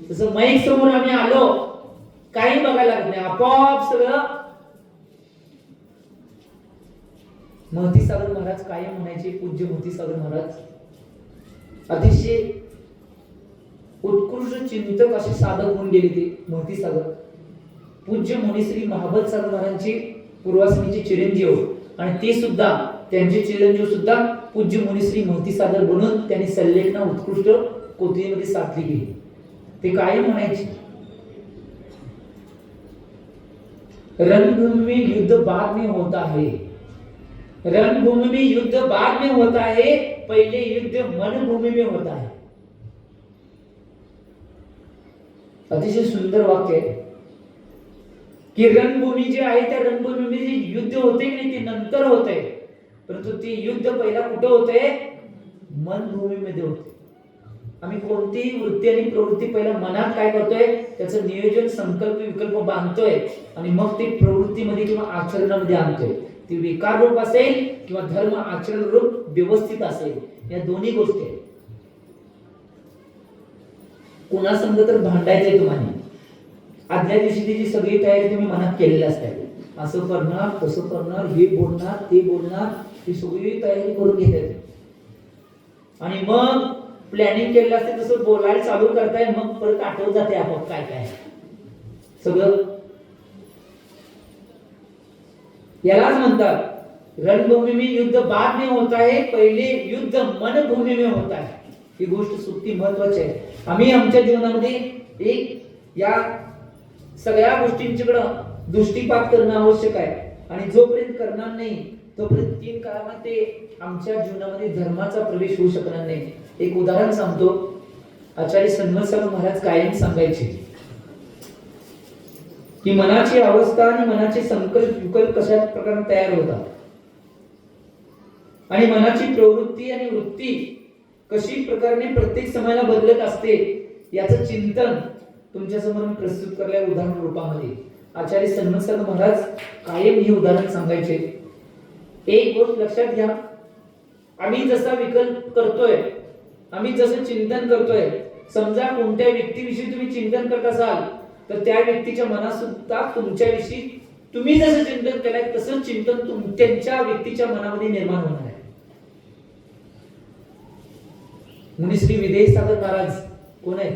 तसं माईक समोर आम्ही आलो काही बघायला लागत नाही, आपोआप सगळं. मोती सागर महाराज कायम म्हणायचे, पूज्य मोती सागर महाराज अतिशय उत्कृष्ट चिंतक असे साधक होऊन गेले ते मोती सागर. पूज्य मुनिश्री महाबत सागर महाराजांचे पूर्वासनीचे चिरंजीव, आणि ते सुद्धा त्यांचे चिरंजीव सुद्धा पूज्य मुनिश्री मोती सागर बनून त्यांनी संलेखना उत्कृष्ट कोथळीमध्ये साधली गेली. ते कायम म्हणायचे, रणभूमि में युद्ध बाद में होता है, रणभूमि में युद्ध बाद में होता है, पहले युद्ध मनभूमि में होता है. अतिशय सुंदर वाक्य आहे की रणभूमी जे आहे त्या रणभूमीमध्ये जे युद्ध होते की नाही ते नंतर होते, परंतु ते युद्ध पहिला कुठे होते, मनभूमीमध्ये होते. आम्ही कोणतीही वृत्ती आणि प्रवृत्ती पहिला मनात काय करतोय, त्याचं नियोजन संकल्प विकल्प बांधतोय आणि मग ते प्रवृत्तीमध्ये किंवा आचरणामध्ये आणतोय. ते विकार रूप असेल किंवा धर्म आचरण रूप व्यवस्थित असेल, या दोन्ही गोष्टी आहेत. कुणा संग तर भांडायचंय तुम्हाला, आदल्या दिवशी त्याची सगळी तयारी तुम्ही मनात केलेली असते, असं करणार तसं करणार, हे बोलणार ते बोलणार, ती सगळी तयारी करून घेतात. आणि मग प्लॅनिंग केलेलं असते तसं बोलायला चालू करताय, मग परत आठवत जाते आपण काय काय सगळं. यालाच म्हणतात रणभूमि में युद्ध बाद में होता है, पहिले युद्ध मनभूमि में होता है. ही गोष्ट सुट्टी महत्वाची आहे. आम्ही आमच्या जीवनामध्ये एक या सगळ्या गोष्टींकडे दृष्टिपात करणं आवश्यक आहे, आणि जोपर्यंत करणार नाही तोपर्यंत 3 काळामध्ये आमच्या जीवनामध्ये धर्माचा प्रवेश होऊ शकणार नाही. एक उदाहरण सांगतो. आचार्य सन्मत महाराज कायम सांगायचे की मनाची अवस्था आणि मनाचे संकल्प विकल्प कशा प्रकारे तयार होतात, आणि मनाची प्रवृत्ती आणि वृत्ती कशी प्रकारे प्रत्येक समयाला बदलत असते, याचं चिंतन तुमच्या समोर मी प्रस्तुत करल्या उदाहरण रूपामध्ये. आचार्य सन्मत महाराज कायम हे उदाहरण सांगायचे. एक गोष्ट लक्षात घ्या, आम्ही जसा विकल्प करतोय, आम्ही जसं चिंतन करतोय, समजा कोणत्या व्यक्तीविषयी तुम्ही चिंतन करत असाल तर त्या व्यक्तीच्या मनात सुद्धा तुमच्याविषयी तुम्ही जसं चिंतन केलंय तसं चिंतन त्यांच्या व्यक्तीच्या मनामध्ये निर्माण होणार आहे. मुनिश्री विदेश सागर महाराज कोण आहे,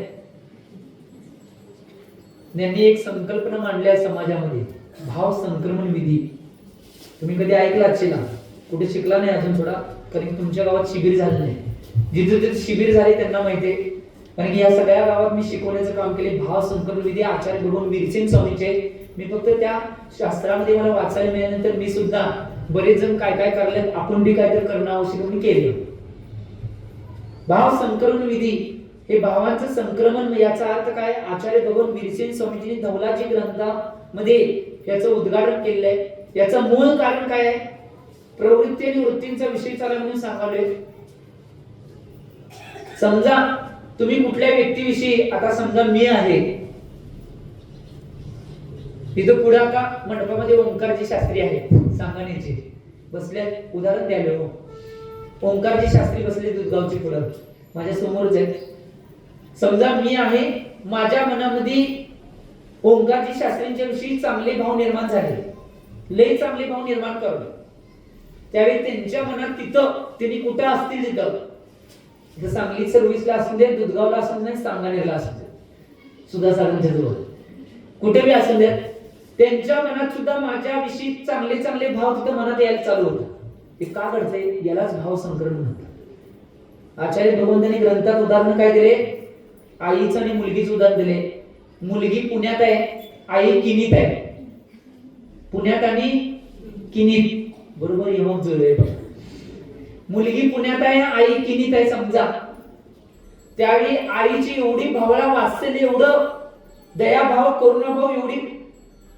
त्यांनी एक संकल्पना मांडली आहे समाजामध्ये, भाव संक्रमण विधी. तुम्ही कधी ऐकला असेल, कुठे शिकला नाही अजून थोडा, कारण तुमच्या गावात शिबिर झालं नाही. जिथे जिथे शिबिर झाले त्यांना माहिती आहे, कारण की या सगळ्या गावात मी शिकवण्याचं काम केले. भाव संक्रमण विधी आचार्य भगवान वीरसेन स्वामीचे. मी फक्त त्या शास्त्रामध्ये मला वाचायला मिळाल्यानंतर मी सुद्धा बरेच जण काय काय करले, आपण बी काय तर करणं आवश्यक मी केले. भाव संक्रमण विधी हे भावांचं संक्रमण, याचा अर्थ काय, आचार्य भगवान वीरसेन स्वामीजींनी धवलाजी ग्रंथामध्ये याचं उद्घाटन केलेलं आहे. याचं मूळ कारण काय आहे, प्रवृत्ती आणि वृत्तींचा विषय चालू म्हणून सांगालोय. समजा तुम्ही कुठल्या व्यक्तीविषयी, आता समजा मी आहे इथं पुढे का मंडपामध्ये ओंकारजी शास्त्री आहेत सांगण्याचे बसले, उदाहरण द्यावे. ओंकारजी शास्त्री बसले दुधगावचे पुढे माझ्या समोरच आहेत. समजा मी आहे, माझ्या मनामध्ये ओंकारजी शास्त्रींच्या विषयी चांगले भाव निर्माण झाले, लय चांगले भाव निर्माण करले. त्यावेळी त्यांच्या मनात तिथं त्यांनी कुठं असतील, तिथं सांगली सर्व्हिसला असू दे, दुधगावला असू दे, सांगनेरला असू दे, सुधा सारांच्या जवळ कुठे बी असू दे, त्यांच्या मनात सुद्धा माझ्या विषयी चांगले चांगले भाव तिथं मनात यायला चालू होतं. ते का घडतंय, यालाच भाव संक्रमण म्हणतात. आचार्य भगवंतांनी ग्रंथात उदाहरण काय दिले, आईचं आणि मुलगीचं उदाहरण दिले. मुलगी पुण्यात आहे, आई किनीत आहे. पुण्यात आणि किनीत, बरोबर यमक जुळले. मुलगी पुण्यात आहे, आई किनीत आहे समजा. त्यावेळी आईची एवढी भावळा वाचलेली, एवढं दयाभाव करुणाभाव एवढी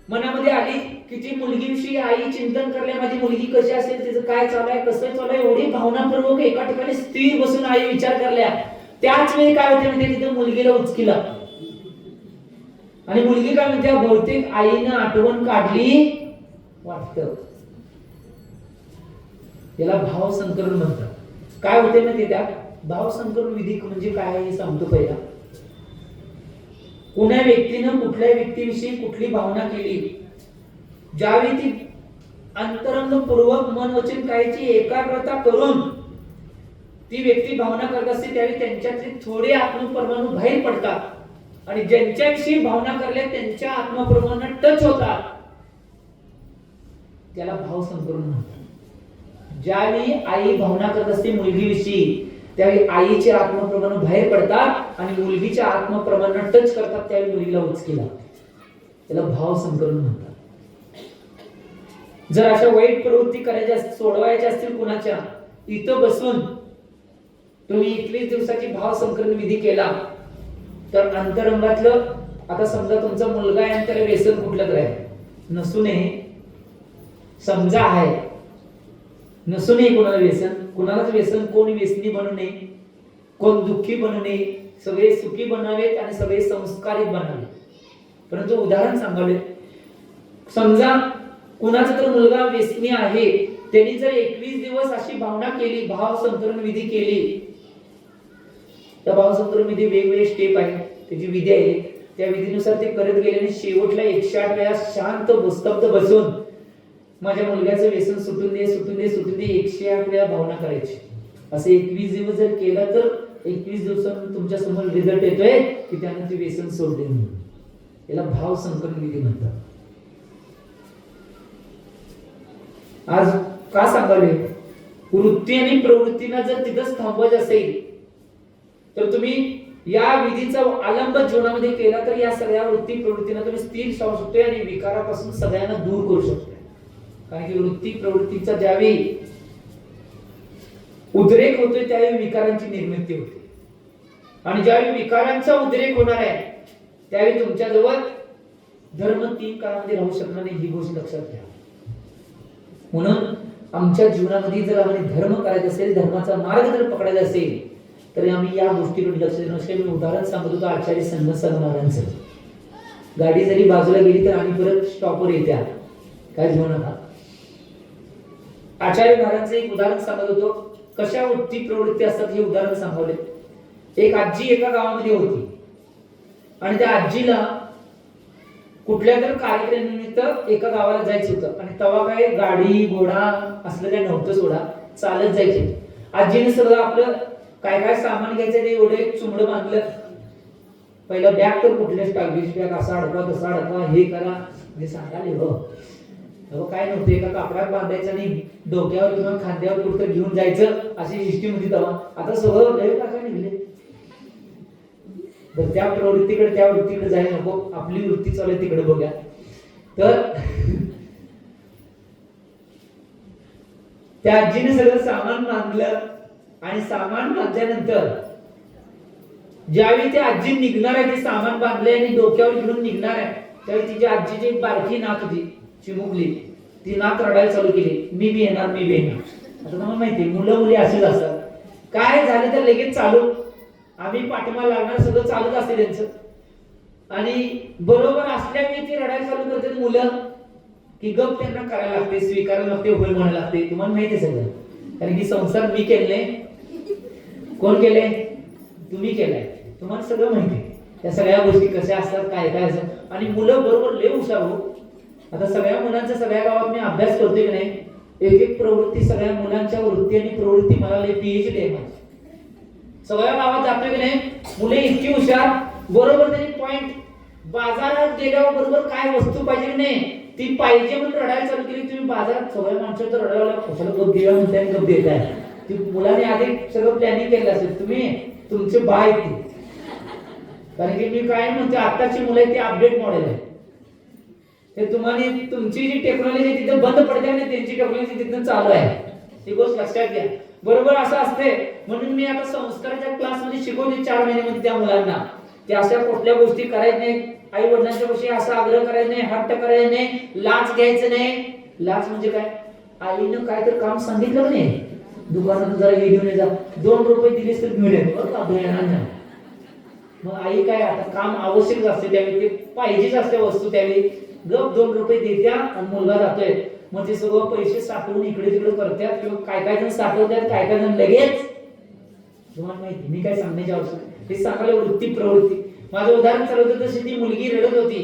मनामध्ये आली की ती मुलगीविषयी आई चिंतन करल्या, माझी मुलगी कशी असेल, तिचं काय चालू आहे, कसं चालू आहे, एवढी भावनापूर्वक एका ठिकाणी स्थिर बसून आई विचार करल्या. त्याच वेळी काय होते म्हणजे तिथं मुलगीला उचकिला आणि मुलगी काय म्हणते, बहुतेक आईनं आठवण काढली वाटतं. याला भाव संकलन म्हणतात. काय होते ना ते, त्या भाव संकलन विधी म्हणजे काय हे सांगतो. पहिला, कोण्या व्यक्तीनं कुठल्या व्यक्तीविषयी कुठली भावना केली, ज्यावेळी ती अंतरंगपूर्वक मन वचन कायची एकाग्रता करून ती व्यक्ती भावना करत असते, त्यावेळी त्यांच्यातले थोडे आत्मपरमाणू बाहेर पडतात आणि ज्यांच्याविषयी भावना करल्या त्यांच्या आत्मपरमाणूंना टच होतात. त्याला भाव संकलन म्हणतात. ज्यावेळी आई भावना करत असते मुलगीविषयी, त्यावेळी आईचे आत्मप्रमाण बाहेर पडतात आणि मुलगीच्या आत्मप्रमाणात टच करतात, त्यावेळी मुलीला उचकीला. त्याला भाव संकलन म्हणतात. जर अशा वाईट प्रवृत्ती करायच्या सोडवायच्या असतील कुणाच्या, इथं बसून तुम्ही 21 दिवसाची भाव संकलन विधी केला तर अंतरंगातलं, आता समजा तुमचा मुलगा आहे आणि त्याला व्यसन कुठलं तर आहे, नसू नये, समजा आहे, नसू नये कुणाला व्यसन, कुणालाच व्यसन, कोण व्यसनी बनू नये, कोण दुःखी बनू नये, सगळे सुखी बनावेत आणि सगळे संस्कारित बनावे. परंतु उदाहरण सांगावे, समजा कुणाचा तर मुलगा व्यसनी आहे, त्यांनी जर 21 दिवस अशी भावना केली, भाव संकलन विधी केली, त्या भाव संकलन विधी वेगवेगळे स्टेप आहे, त्याची विधी आहे, त्या विधीनुसार ते करत गेले आणि शेवटला 108 वेळा शांत स्तब्ध बसून माझ्या मुलग्याचं व्यसन सुटून दे, सुटून दे, सुटून दे, 108 वेळा भावना करायची. असे 21 दिवस जर केलं तर 21 दिवसांनी तुमच्या समोर रिझल्ट येतोय की त्यानं ते व्यसन सोडले म्हणून. याला भाव संकलन विधी म्हणतात. आज का सांगावे, वृत्ती आणि प्रवृत्तींना जर तिथंच थांबवायचं असेल तर तुम्ही या विधीचा अवलंब जीवनामध्ये केला तर या सगळ्या वृत्ती प्रवृत्तींना तुम्ही स्थिर ठेवू शकता आणि विकारापासून सगळ्यांना दूर करू शकता. कारण की वृत्ती प्रवृत्तीचा ज्यावेळी उद्रेक होतोय त्यावेळी विकारांची निर्मिती होते आणि ज्यावेळी विकारांचा उद्रेक होणार आहे त्यावेळी तुमच्या जवळ धर्म 3 काळामध्ये राहू शकणार नाही, ही गोष्ट लक्षात घ्या. म्हणून आमच्या जीवनामध्ये जर आम्हाला धर्म करायचा असेल, धर्माचा मार्ग जर पकडायचा असेल तर आम्ही या गोष्टीकडे लक्ष देणं आवश्यक. मी उदाहरण सांगत होतो आचार्य सन्मत महाराजांचं. गाडी जरी बाजूला गेली तर आम्ही परत स्टॉपवर येत्या, काय घेऊ नका. आचार्य महाराजांचं एक उदाहरण सांगत होतो, कशा वृत्ती प्रवृत्ती असतात हे उदाहरण सांगवले. एक आजी एका गावामध्ये होती आणि त्या आजीला कुठल्या तर कार्यक्रमानिमित्त एका गावाला जायचं होतं आणि तेव्हा काय गाडी घोडा असलं काय नव्हतं, सोडा चालत जायचे. आजीने सगळं आपलं काय काय सामान घ्यायचं ते एवढे चुमडं बांधलं. पहिला बॅग तर कुठल्याच टाकलीच, बॅग असा अडकवा तसा अडकवा, हे करा म्हणजे सांगाले हो काय नव्हतं, एका कापडात बांधायचं आणि डोक्यावर किंवा खांद्यावर कुठं घेऊन जायचं अशी सिस्टीम होती तेव्हा. आता सगळं लय टाका निघले. तर त्या प्रवृत्तीकडे त्या वृत्तीकडे जायला नको, आपली वृत्ती चालू आहे तिकडे बघा. तर त्या आजीने सगळं सामान बांधलं आणि सामान बांधल्यानंतर ज्यावेळी त्या आजी निघणार आहे, ते सामान बांधले आणि डोक्यावर घेऊन निघणार आहे, त्यावेळी तिच्या आजीची एक बारकी नात होती चिमुकली, ती नात रडायला चालू केली, मी बी येणार, मी बी येणार. आता तुम्हाला माहिती मुलं मुली असेच असतात, काय झालं तर लगेच चालू, आम्ही पाठिंबा लागणार, सगळं चालूच असते त्यांचं. आणि बरोबर असल्यामुळे ती रडायला चालू करतात मुलं की गप त्यांना करायला लागते, स्वीकारायला लागते, होय म्हणायला लागते. तुम्हाला माहिती आहे सगळं, कारण की संसार मी केले, कोण केले, तुम्ही केलाय, तुम्हाला सगळं माहिती आहे. त्या सगळ्या गोष्टी कशा असतात, काय काय असतात. आणि मुलं बरोबर लय हुशार हो. आता सगळ्या मुलांचा सगळ्या गावात मी अभ्यास करतोय की नाही, एक एक प्रवृत्ती सगळ्या मुलांच्या वृत्ती आणि प्रवृत्ती मला लय PhD आहे माझी. सगळ्या गावात जातोय की नाही, मुले इतकी हुशार, बरोबर त्यांनी पॉइंट बाजारात गेल्यावर बरोबर काय वस्तू पाहिजे की नाही ती पाहिजे म्हणून रडायला चालू केली. तुम्ही बाजारात सगळ्या माणसं तर रडायला कशाला गप देवा म्हणताय, गप देताय. ती मुलाने आधी सगळं प्लॅनिंग केलं असेल, तुम्ही तुमचे बाय कारण की मी काय म्हणते आताची मुलं आहेत ते अपडेट मॉडेल आहे. ते तुम्हाला तुमची जी टेक्नॉलॉजी तिथे बंद पडते आणि त्यांची टेक्नॉलॉजी तिथं चालू आहे. ही गोष्ट लक्षात घ्या. बरोबर असं असते. म्हणून मी आता संस्काराच्या क्लासमध्ये शिकवते 4 महिन्यामध्ये त्या मुलांना ते अशा कुठल्या गोष्टी करायच्या नाही. आई वडिलांच्या गोष्टी असा आग्रह करायचा नाही, हट्ट करायचा नाही, लाच घ्यायचं नाही. लाच म्हणजे काय? आईनं काय तर काम सांगितलं का नाही, दुकानात जरा हे घेऊन ये जा, 2 रुपये दिलेस तर घेऊन येतो बरं का येणार. मग आई काय आता काम आवश्यक असते त्यावेळी, ते पाहिजेच असते वस्तू त्यावेळी गप 2 रुपये देत्या आणि मुलगा जातोय. मग ते सगळं पैसे साठवून इकडे तिकडे करतात किंवा काय काय जण साठवतात, काय काय जण लगेच. तुम्हाला माहिती मी काय सांगण्याची आवश्यक, हे सांगायला वृत्ती प्रवृत्ती. माझं उदाहरण चालवतं तशी ती मुलगी रडत होती.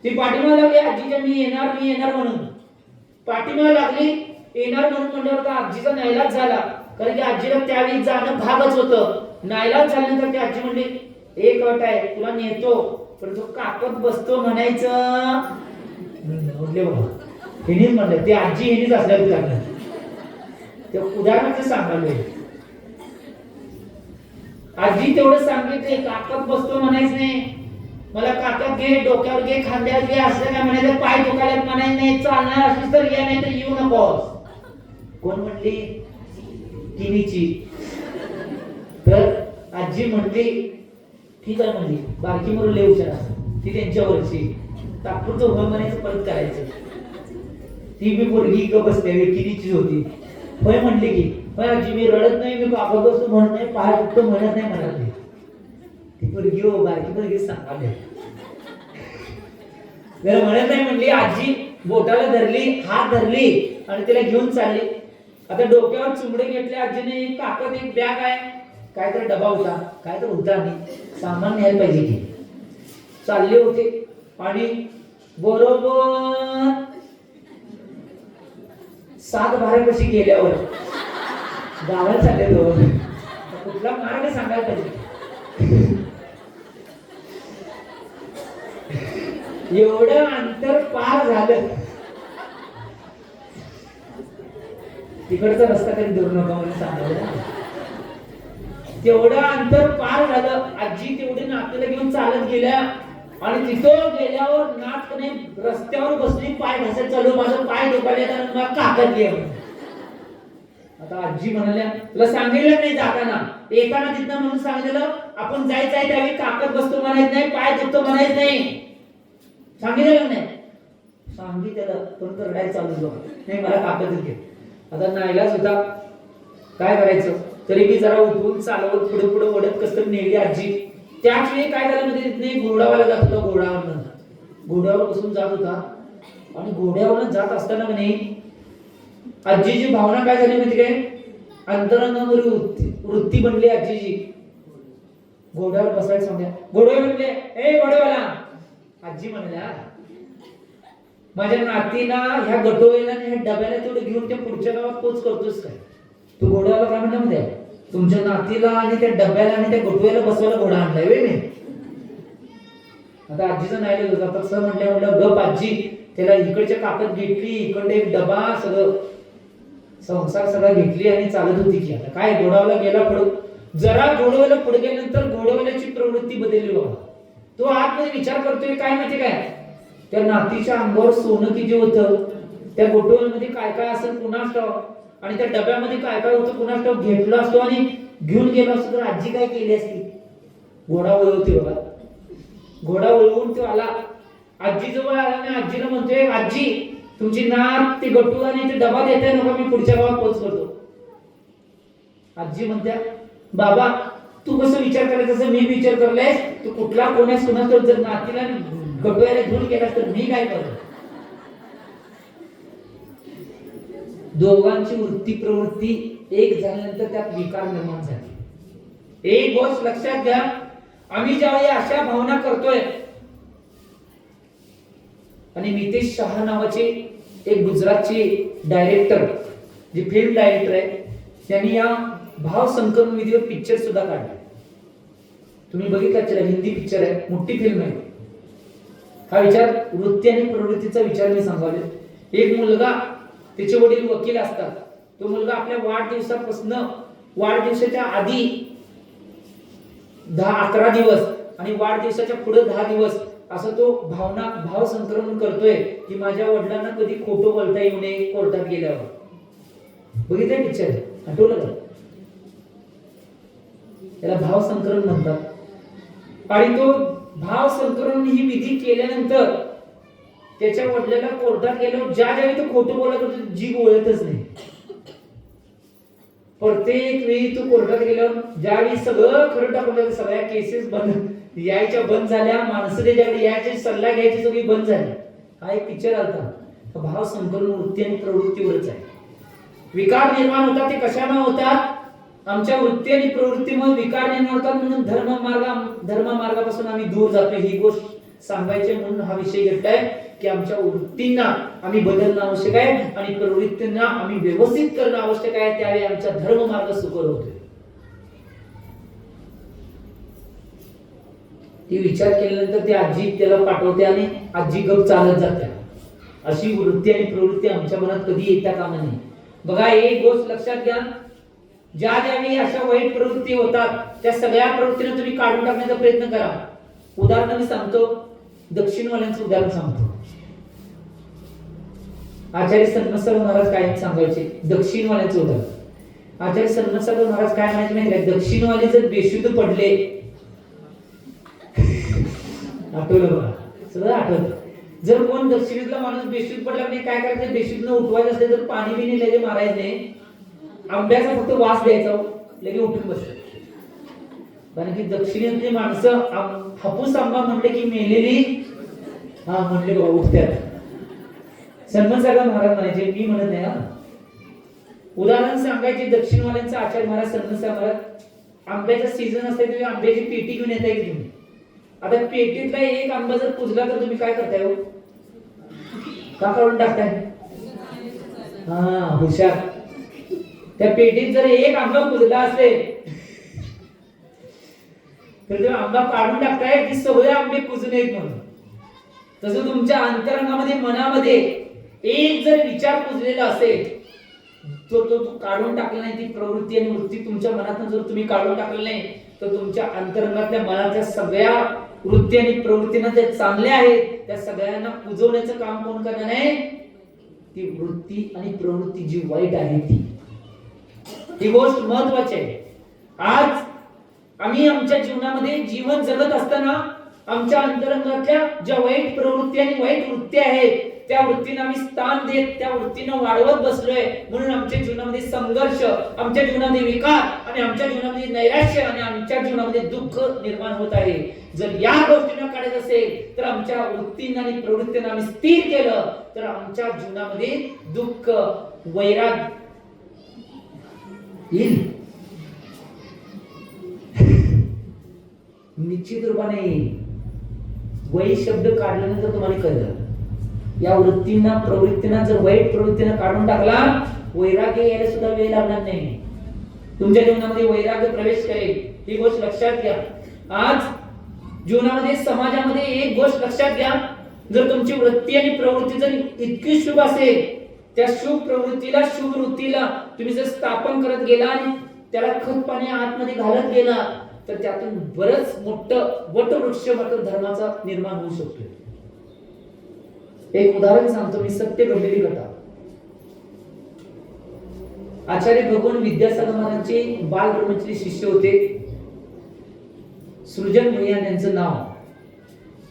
ती पाठीमागे लागली आजीच्या मी येणार म्हणून. पाठीमागे लागली येणार म्हणून म्हणल्यावर तर आजीचा नाईलाज झाला. कारण की आजीला त्यावेळी जाणं भागच होतं. नाईलाज झाल्यानंतर ती आजी म्हणली एक अट आहे, तुला नेतो पण तो काकत बसतो म्हणायचं. म्हटले बाबा हेनीच म्हणलं, ते आजी हेनीच असल्या उदाहरण ते उदाहरणाचं सांगायला. आजी तेवढं सांगितले काकत बसतो म्हणायच नाही. मला काकत घे, डोक्यावर घे, खांद्यावर घे असं काय म्हणायचं. पाय दुखायला म्हणायचं नाही. चालणार असलीस तर या, नाही तर येऊ नकोस. कोण म्हणली? तिनीची. तर आजी म्हणली ठीक आहे म्हणली. बारकी मुलं लय हुशार असतात, ती त्यांच्यावरची तात्पुरतं उभं म्हणायचं, परत करायचं. ती मी पोरगी ग बसते किनीचीच होती. होय म्हणली की होय आजी मी रडत नाही, मी काकत बसतो म्हणत नाही, पाय दुखतो म्हणत नाही म्हणाली. ती पोरगी हो बारकी पोरगी सांगाले जरा म्हणत नाही म्हणली. आजी बोटाला धरली, हात धरली आणि तिला घेऊन चालली. आता डोक्यावर चुंबडे घेतले आजीने. काकत एक बॅग आहे, काय तर डबा होता, काय तर होता आणि सामान न्यायला पाहिजे की चालले होते. आणि बरोबर 7 बारापाशी गेल्यावर गावात चालले दोन. कुठला मार्ग सांगायला पाहिजे. एवढं अंतर पार झालं. तिकडचा रस्ता कधी दूर नका म्हणून सांगायला. तेवढं अंतर पार झालं. आजी तेवढे नातीला घेऊन चालत गेल्या आणि तिथं गेल्यावर नातने रस्त्यावर बसली, पाय घसत चालू, माझं पाय दुखायला मला काकत घे. आता आजी म्हणाल्या तुला सांगितलं नाही जाताना, येताना तिथं म्हणून सांगितलं आपण जायचं आहे त्यावेळी काकत बसतो म्हणायचं नाही, पाय दुखतो म्हणायचं नाही. सांगितलं नाही? सांगितलं पण रडायला चालू झालं. नाही मला काकत घे. आता नाईलाज होता, काय करायचं. तरी मी जरा उठवून चालवत पुढे पुढे ओढत कसं नेली आजी. त्याच वेळी काय झालं म्हणजे तिथे घोडावाला जात होता. घोड्यावर बसून जात होता आणि घोड्यावर जात असताना म्हणे आजीची भावना काय झाली माहिती काय, अंतरंगामध्ये वृत्ती बनली आजीची. घोड्यावर बसायला सांगल्या. घोड्यावर म्हणले ए घोडेवाला. आजी म्हणल्या माझ्या नातीला ह्या गटोळीला आणि ह्या डब्याला तेवढं घेऊन त्या पुढच्या गावात पोच करतोस काय. तू घोड्याला काय म्हणला म्हणजे तुमच्या नातीला आणि त्या डब्याला आणि त्या गटोळीला बसवायला घोडा आणलाय वे मी. आता आजीचं नाही होत. आता सर म्हटलं गप आजी. त्याला इकडच्या काकत घेतली, इकडे एक डबा, सगळं संसार सगळा घेतली आणि चालत होती की. आता काय घोडावाला गेला पुढे. जरा घोडवाला पुढे गेल्यानंतर घोडवाल्याची प्रवृत्ती बदलली बाबा. तो आतमध्ये विचार करतोय काय माहिती काय, त्या नातीच्या अंगावर सोनं किती होतं, त्या गोटोळमध्ये काय काय असेल कुणास ठाऊक, आणि त्या डब्यामध्ये काय काय होतं कुणास ठाऊक. घेतला असतो आणि घेऊन गेलो असतो तर आजी काय केली असती. घोडा वळवते बाबा. घोडा वळवून तो आला आजी जवळ आला आणि आजीला म्हणतोय आजी तुमची नात ते गट्टू आणि ते डबा देते नका, मी पुढच्या गावात पोच करतो. आजी म्हणत्या बाबा तू कसं विचार करायचा तसं मी विचार करलाय. तू कुठला कोणास कुणास जर नातीला गटवायला घेऊन गेलास तर मी काय करू. दोघांची वृत्ती प्रवृत्ती एक झाल्यानंतर त्यात विकार निर्माण झाले. एक गोष्ट लक्षात घ्या, आम्ही ज्यावेळी अशा भावना करतोय, आणि नितेश शहा नावाचे एक गुजरातचे डायरेक्टर, जे फिल्म डायरेक्टर आहे, त्यांनी या भाव संकलन विधीवर पिक्चर सुद्धा काढला. तुम्ही बघितला असेल, हिंदी पिक्चर आहे, मोठी फिल्म आहे. हा विचार वृत्ती आणि प्रवृत्तीचा विचार मी सांगावे. एक मुलगा, त्याचे वडील वकील असतात. तो मुलगा आपल्या वाढदिवसापासून वाढदिवसाच्या आधी 10-11 दिवस आणि वाढदिवसाच्या पुढे 10 दिवस असं तो भाव संक्रमण करतोय की माझ्या वडिलांना कधी खोटं बोलता येऊ नये कोर्टात गेल्यावर. बघितलंय पिक्चर, आठवलं का? त्याला भाव संक्रमण म्हणतात. आणि तो भाव संक्रमण ही विधी केल्यानंतर त्याच्या वडिलांना कोर्टात गेल्यावर ज्यावेळी तो खोटं बोलत होता जीभ ओळखतच नाही. प्रत्येक वेळी तो कोर्टात गेल्यावर ज्यावेळी सगळं खरं टाकलं, सगळ्या केसेस बंद यायच्या बंद झाल्या, माणसं त्याच्याकडे यायचे, सल्ला घ्यायची सगळी बंद झाली. हा एक पिक्चर आलता. भाव संक्रमण वृत्ती आणि प्रवृत्तीवरच आहे. विकार निर्माण होतात ते कशामुळे होतात? आमच्या वृत्ती आणि प्रवृत्तीमुळे विकार निर्माण होतात. म्हणून धर्म मार्गापासून आम्ही दूर जातोय. ही गोष्ट सांगायची म्हणून हा विषय घेतलाय की आमच्या वृत्तींना आम्ही बदलणं आवश्यक आहे आणि प्रवृत्तींना आम्ही व्यवस्थित करणं आवश्यक आहे. त्यावेळी आमचा धर्म मार्ग सुकर होतोय. ती विचार केल्यानंतर ती आजी त्याला पाठवते आणि आजी गप चालत जाते. अशी वृत्ती आणि प्रवृत्ती आमच्या मनात कधी येता कामा नये. बघा, एक गोष्ट लक्षात घ्या, ज्या ज्यावेळी अशा वाईट प्रवृत्ती होतात त्या सगळ्या प्रवृत्तींना तुम्ही काढून टाकण्याचा प्रयत्न करा. उदाहरण मी सांगतो, दक्षिणवाल्यांचं उदाहरण सांगतो. आचार्य सन्मत्सर महाराज काय सांगायचे दक्षिणवाल्यांचं उदाहरण. आचार्य सन्मत्सर महाराज काय म्हणायचे माहिती आहे? दक्षिणवाले जर बेशुद्ध पडले, आठवलं बघा, सगळं आठवतं. जर कोण दक्षिणेतला माणूस बेशुद्ध पडला नाही, काय करायचं? बेशुद्ध उठवायचं असेल तर पाणी बिनी लगे मारायचं नाही, आंब्याचा फक्त वास द्यायचा, लगे उठून बसत. कारण की दक्षिणेतली माणसं हापूस आंबा म्हणले की मेलेली म्हणले उठतात. सन्मत्सर महाराज म्हणायचे, मी म्हणत नाही. उदाहरण सांगायचे दक्षिणवाल्यांचं आचार्य महाराज सन्मत्सर महाराज, आंब्याचा सीझन असते तेव्हा आंब्याची पेटी घेऊन येताय की तुम्ही. आता पेटीतला एक आंबा जर कुजला तर तुम्ही काय करताय हो? का काढून टाकताय? हुशार. त्या पेटीत जर एक आंबा कुजला असेल तर तो आंबा काढून टाकताय की सगळे आंबे कुजून येत म्हणून. तसं तुमच्या अंतरंगामध्ये मनामध्ये एक जर विचार कुजलेला असेल तो काढून टाकला नाही, ती प्रवृत्ती आणि वृत्ती तुमच्या मनातून जर तुम्ही काढून टाकलं नाही तर तुमच्या अंतरंगातल्या मनाच्या सगळ्या वृत्ती आणि प्रवृत्तींना ज्या चांगल्या आहेत त्या सगळ्यांना कुजवण्याचं काम कोण करणार नाही? ती वृत्ती आणि प्रवृत्ती जी वाईट आहे ती गोष्ट महत्वाची आहे. आज आम्ही आमच्या जीवनामध्ये जीवन जगत असताना आमच्या अंतरंगातल्या ज्या वाईट प्रवृत्ती आणि वाईट वृत्ती आहेत त्या वृत्तींना आम्ही स्थान देत त्या वृत्तींना वाढवत बसलोय. म्हणून आमच्या जीवनामध्ये संघर्ष, आमच्या जीवनामध्ये विकार आणि आमच्या जीवनामध्ये नैराश्य आणि आमच्या जीवनामध्ये दुःख निर्माण होत आहे. जर या गोष्टींना काढायचं असेल तर आमच्या वृत्तींना आणि प्रवृत्तींना आम्ही स्थिर केलं तर आमच्या जीवनामध्ये दुःख, वैराग येईल. निश्चित रूपाने येईल. वै शब्द काढल्यानंतर तुम्हाला कळलं, या वृत्तींना प्रवृत्तींना जर वाईट प्रवृत्तींना काढून टाकला, वैराग्य यायला सुद्धा वेळ लागणार नाही. तुमच्या जीवनामध्ये वैराग्य प्रवेश करेल. ही गोष्ट लक्षात घ्या. आज जीवनामध्ये समाजामध्ये एक गोष्ट लक्षात घ्या, जर तुमची वृत्ती आणि प्रवृत्ती जर इतकी शुभ असेल, त्या शुभ प्रवृत्तीला शुभ वृत्तीला तुम्ही जर स्थापन करत गेला आणि त्याला खत पाणी आतमध्ये घालत गेला तर त्यातून बरंच मोठं वटवृक्ष मात्र धर्माचा निर्माण होऊ शकतो. एक उदाहरण सांगतो मी, सत्य घडलेली कथा. आचार्य भगवान विद्यासागर महाराजांचे बाल ब्रह्मचारी शिष्य होते सृजन भैया यांचं नाव.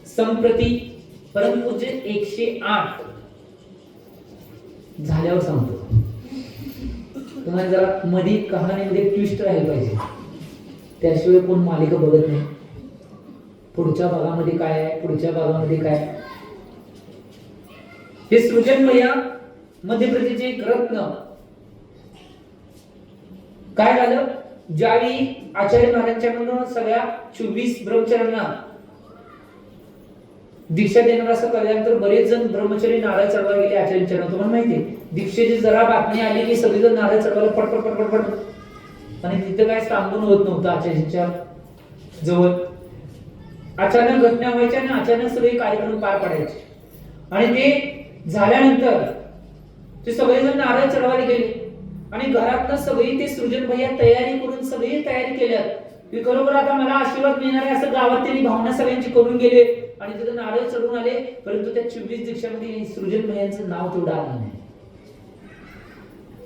संप्रती परमपूज्य 108 झाल्यावर सांगतो. तुम्हाला जरा मध्ये कहाणीमध्ये ट्विस्ट राहिलं पाहिजे, त्याशिवाय कोण मालिका बघत नाही. पुढच्या भागामध्ये काय आहे, पुढच्या भागामध्ये काय. हे सृजन भैया मध्य प्रदेशचे एक रत्न. काय झालं, ज्यावेळी आचार्य महाराजांच्या सगळ्या 24 ब्रह्मचार्यांना दीक्षा देणार असं कळल्यानंतर बरेच जण ब्रह्मचारी नारळ चढवायला गेले आचार्यांच्या. तुम्हाला माहितीये, दीक्षेची जरा बातमी आली की सगळेजण नारळ चढवायला पटपट पटपट पटपट. आणि तिथं काय थांबून होत नव्हतं आचार्यांच्या जवळ. अचानक घटना व्हायच्या आणि अचानक सगळे कार्यक्रम पार पडायचे. आणि ते झाल्यानंतर ते सगळेजण नारळ चढवायला गेले आणि घरातनं सगळी ते सृजन भैया तयारी करून सगळी तयारी केल्या. की खरोखर आता मला आशीर्वाद मिळणार आहे असं गावात त्यांनी भावना सगळ्यांची करून गेले आणि तिथं नारळ चढून आले, परंतु त्या 24 दीक्षामध्ये सृजन भैयांचं नाव तेवढं आलं नाही.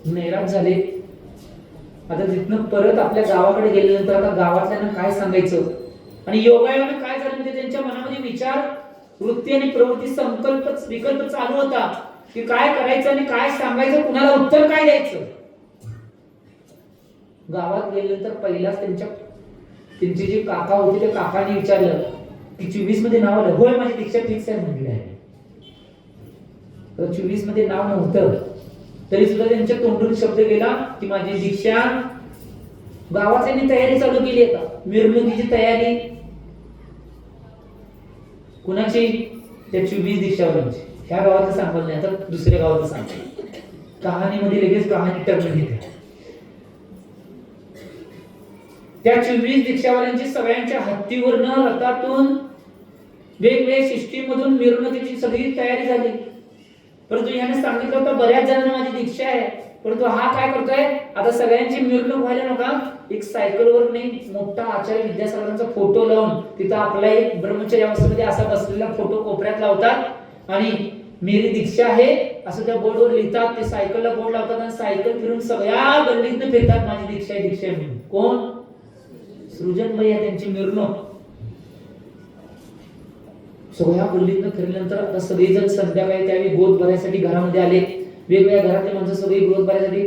नैराश झाले. आता तिथनं परत आपल्या गावाकडे गेल्यानंतर आता गावातल्यांना काय सांगायचं, आणि योगायोगाने काय झालं म्हणजे त्यांच्या मनामध्ये विचार वृत्ती आणि प्रवृत्ती संकल्प विकल्प चालू होता की काय करायचं आणि काय सांगायचं, कुणाला उत्तर काय द्यायचं. गावात गेल्यानंतर पहिलाच त्यांचे जे काका होते त्या काकाने विचारलं की 24 मध्ये नाव आलं. होय, माझी दीक्षा फिक्स आहे म्हटलं आहे. तर 24 मध्ये नाव नव्हतं तरी सुद्धा त्यांच्या तोंडून शब्द गेला की माझी दीक्षा. गावात तयारी चालू केली. आता मिरवणुकीची तयारी कुणाची? त्या 24 दीक्षावाल्यांची. ह्या गावाचं सांगलं नाही, आता दुसऱ्या गावाचं सांगतो. कहाणीमध्ये लगेच कहाणी टर्न घेते. त्या 24 दीक्षावाल्यांची सगळ्यांच्या हत्तीवरनं रथातून वेगवेगळ्या सिस्टीममधून मिरवणुकीची सगळी तयारी झाली. परंतु याने सांगितलं होतं बऱ्याच जणांना माझी दीक्षा आहे, परंतु हा काय करतोय आता सगळ्यांची मिरवणूक व्हायला नका, एक सायकलवर नाही मोठा आचार्य विद्यासागरांचा फोटो लावून तिथं आपला एक ब्रह्मचर्य अवस्थेमध्ये असा बसलेला फोटो कोपऱ्यात लावतात आणि मेरी दीक्षा आहे असं त्या बोर्डवर लिहितात. ते सायकलला बोर्ड लावतात आणि सायकल फिरून सगळ्या गल्लीतनं फिरतात माझी दीक्षा आहे दीक्षा आहे म्हणून. कोण? सृजन भैया. त्यांची मिरवणूक सगळ्या गल्लीतनं फिरल्यानंतर आता सगळेजण संध्याकाळी त्यावेळी गोद भरायसाठी घरामध्ये आले. वेगवेगळ्या घरातले माणसं सगळी गोद भरायसाठी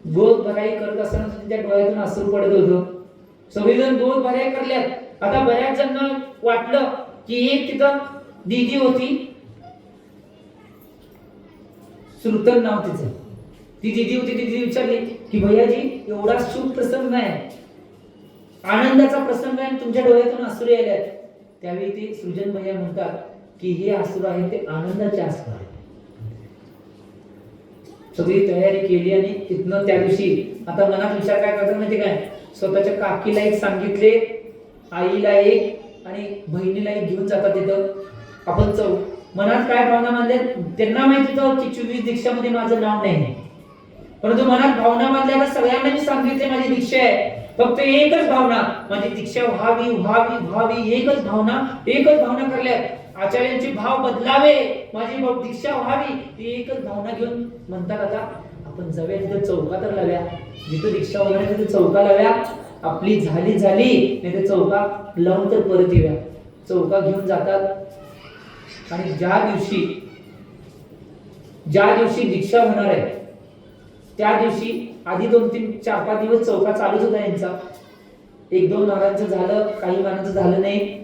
गोद भराई करत असताना त्यांच्या डोळ्यातून अश्रू पडत होतं. सगळेजण गोद भराई करल्यात. आता बऱ्याच जणांना वाटलं की एक तिथं दीदी होती, श्रुतन नाव तिचं. ती दीदी होती. ती दीदी विचारली की भैयाजी एवढा शुभ प्रसंग आहे, आनंदाचा प्रसंग आहे, तुमच्या डोळ्यातून अश्रू यायला. त्यावेळी ते सृजन भैया म्हणतात की हे अश्रू आहे ते आनंदाचे अश्रू आहे. सगळी तयारी केली आणि तिथनं त्या दिवशी आता मनात विचार काय करतात माहिती काय? स्वतःच्या काकीला एक सांगितले, आईला एक आणि बहिणीला एक घेऊन जातात तिथं. आपण मनात काय भावना मानल्या त्यांना माहिती होतं की 24 दीक्षामध्ये माझं नाव नाही, परंतु मनात भावना मानल्या सगळ्यांना मी सांगितले माझी दीक्षा आहे. फक्त एकच भावना माझी दीक्षा व्हावी व्हावी व्हावी. एकच भावना करल्या. आचार्यांचे भाव बदलावे, माझी दीक्षा व्हावी, ती एकच भावना घेऊन म्हणतात आता आपण जाऊया तिथे चौका तर लाव्या. जिथं दीक्षा वगैरे तिथे चौका लाव्या. आपली झाली नाही तर चौका लावून तर परत येऊया. चौका घेऊन जातात आणि ज्या दिवशी दीक्षा होणार आहे त्या दिवशी आधी 2-3-4-5 दिवस चौका चालूच होता यांचा. 1-2 नारांचं झालं, काही मानांचं झालं नाही.